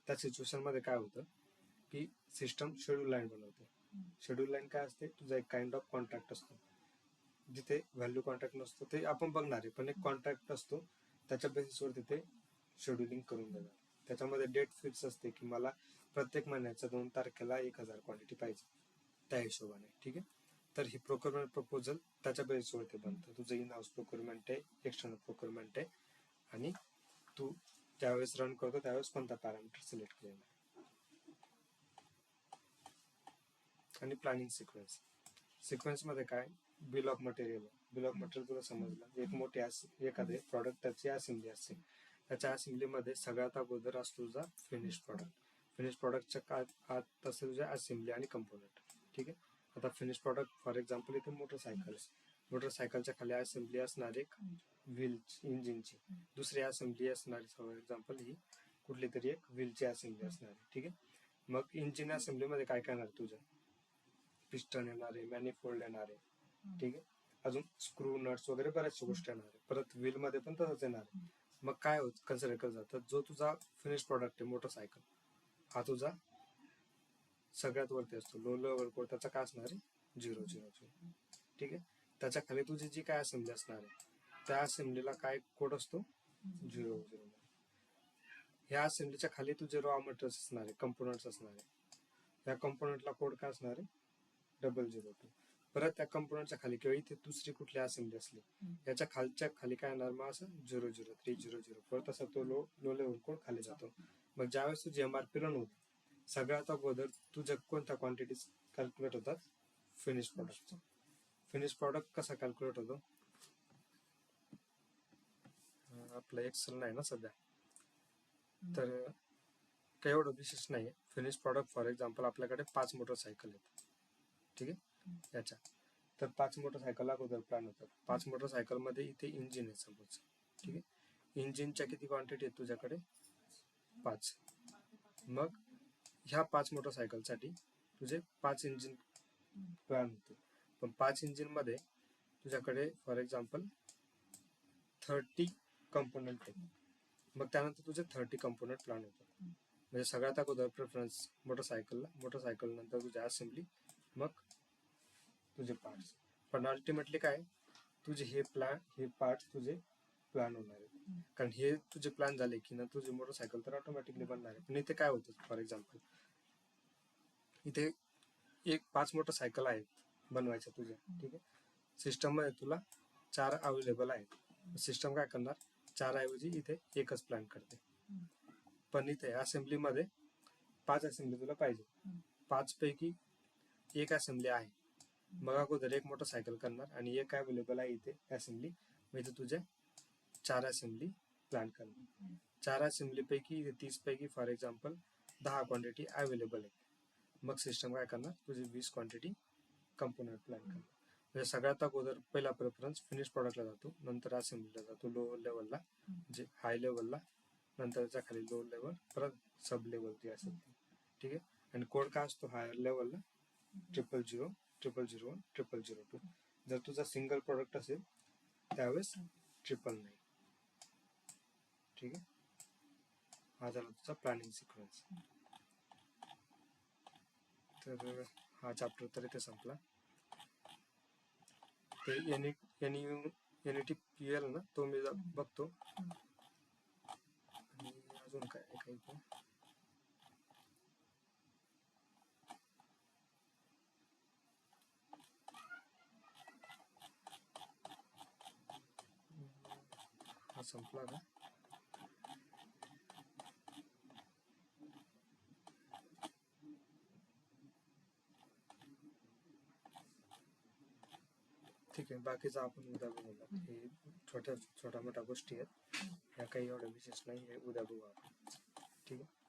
त्या सिच्युएशन मध्ये काय होतं की सिस्टम शेड्यूल लाईन बनवते. शेड्यूल लाईन काय असते, तुझा एक काइंड ऑफ कॉन्ट्रॅक्ट असतो. जिथे व्हॅल्यू कॉन्ट्रॅक्ट नसतो ते आपण बघणार आहे, पण एक कॉन्ट्रॅक्ट असतो त्याच्या बेसिसवर तिथे शेड्युलिंग करून देणार. त्याच्यामध्ये डेट फिक्स असते की मला प्रत्येक महिन्याच्या 2 तारखेला 1000 क्वांटिटी पाहिजे त्या हिशोबाने. ठीक आहे. तर ही प्रोक्युरमेंट प्रपोजल त्याच्या बेसिसवरती बनतं. तुझं इन हाऊस प्रोक्युरमेंट आहे, एक्सटर्नल प्रोक्युरमेंट आहे, आणि तू ज्यावेळेस रन करतो त्यावेळेस कोणता पॅरामीटर सिलेक्ट केलेला आहे. आणि प्लॅनिंग सिक्वेन्स. सिक्वेन्स मध्ये काय, bill of material. Bill of material तुला समजलं, एक मोठी एखादे प्रॉडक्ट त्याची असेंब्ली असते. त्याच्या असेंब्ली मध्ये सगळ्यात अगोदर असतो तुझा फिनिश प्रॉडक्ट. फिनिश प्रॉडक्टच्या आत असते तुझ्या असेंब्ली आणि कंपोनंट. ठीक आहे. आता फिनिश प्रॉडक्ट फॉर एक्झाम्पल इथे मोटरसायकल. मोटरसायकलच्या खाली असेंब्ली असणार एक व्हील इंजिनची, दुसरी असेंब्ली असणारी फॉर एक्झाम्पल ही कुठली तरी एक व्हीलची असेंब्ली असणार. ठीक आहे. मग इंजिन असेंब्ली मध्ये काय करणार, तुझं पिस्टन येणार आहे, मॅनिफोल्ड येणार आहे. ठीक आहे. अजून स्क्रू नट्स वगैरे बऱ्याचशा गोष्टी येणार आहे. परत व्हील मध्ये पण तसंच येणार आहे. मग काय होत कन्सिडर केलं जातं, जो तुझा फिनिश प्रॉडक्ट आहे मोटरसायकल हा तुझा सगळ्यात वरती असतो. लो लेवल कोड त्याचा काय असणार आहे, 000. ठीक आहे. त्याच्या खाली तुझी जी काय असेंब्ली असणार आहे त्या असेंब्लीला काय कोड असतो, 000. ह्या असेंब्लीच्या खाली तुझे रॉ मटेरियल्स असणार आहे, कंपोनंट्स असणार आहे. या कंपोनंटला कोड काय असणार आहे, 002. परत त्या कंपोनंटच्या खाली किंवा इथे दुसरी कुठली असेंब्ली असली याच्या खालच्या खाली काय येणार मग असं 00300. परत असा तो लो लेवल कोड खाली जातो. मग ज्यावेळेस तुझी MRP रन होते सगळ्यात अगोदर तुझ्या कोणत्या क्वांटिटीज कॅल्क्युलेट होतात, फिनिश प्रॉडक्ट. फिनिश प्रॉडक्ट कसा कॅल्क्युलेट होतो, आपलं एक्सेल नाही ना सध्या तर काही एवढं विशेष नाही. फिनिश प्रॉडक्ट फॉर एक्झाम्पल आपल्याकडे 5 मोटरसायकल आहेत. ठीक आहे. याच्या तर 5 मोटरसायकल अगोदर प्लॅन होतात. 5 मोटरसायकल मध्ये इथे इंजिन आहे सपोज. ठीक आहे. इंजिनच्या किती क्वांटिटी आहेत तुझ्याकडे, 5. मग ह्या 5 मोटरसायकलसाठी तुझे 5 इंजिन प्लॅन होते. पण 5 इंजिन मध्ये तुझ्याकडे फॉर एक्झाम्पल 30 कंपोनंट आहेत. मग त्यानंतर तुझे 30 कंपोनंट प्लॅन होतात. म्हणजे सगळ्यात अगोदर प्रेफरन्स मोटरसायकलला, मोटरसायकल नंतर तुझी असेंब्ली, मग तुझे पार्ट्स. पण अल्टिमेटली काय, तुझे हे पार्ट्स तुझे प्लॅन होणार आहेत. कारण हे तुझे प्लॅन झाले की ना तुझी मोटरसायकल तर ऑटोमॅटिकली बनणार आहे. पण इथे काय होतं, फॉर एक्झाम्पल इथे 5 मोटरसायकल आहेत बनवायच्या तुझ्या. ठीक आहे. सिस्टम मध्ये तुला 4 अवेलेबल आहेत. सिस्टम काय करणार, 4 ऐवजी इथे एकच प्लॅन करते. पण इथे असेंब्ली मध्ये 5 असेंब्ली तुला पाहिजे. 5 पैकी एक असेंब्ली आहे. मग अगोदर एक मोटरसायकल करणार आणि एक अवेलेबल आहे इथे असेंब्ली, मग इथे तुझे 4 असेंब्ली प्लॅन करणार. 4 असेंब्ली पैकी 30 पैकी फॉर एक्झाम्पल 10 क्वांटिटी अवेलेबल आहे. मग सिस्टम काय करणार, तुझी 20 क्वांटिटी कंपोनंट प्लॅन करणार. म्हणजे सगळ्यात अगोदर पहिला प्रेफरन्स फिनिश प्रॉडक्टला जातो, नंतर असेंब्लीला जातो लो लेवलला, म्हणजे हाय लेवलला, नंतरच्या खाली लो लेवल, परत सब लेवलची असेल. ठीक आहे. आणि कोड काय असतो हायर लेवलला 000, 00001, 0002. जर तुझा सिंगल प्रोडक्ट असेल त्यावेळेस 999. ठीक आहे. हा झाला तुझा प्लॅनिंग सिक्वेन्स. तर हा चॅप्टर तर इथे संपला. ते NETPL ना तो मी बघतो. आणि अजून काय काही हा संपला का? ठीक आहे. बाकीचं आपण उद्या बघूया. हे छोट्या मोठ्या गोष्टी आहेत, ह्या काही एवढ्या विशेष नाही, हे उद्या बघू आपण. ठीक आहे.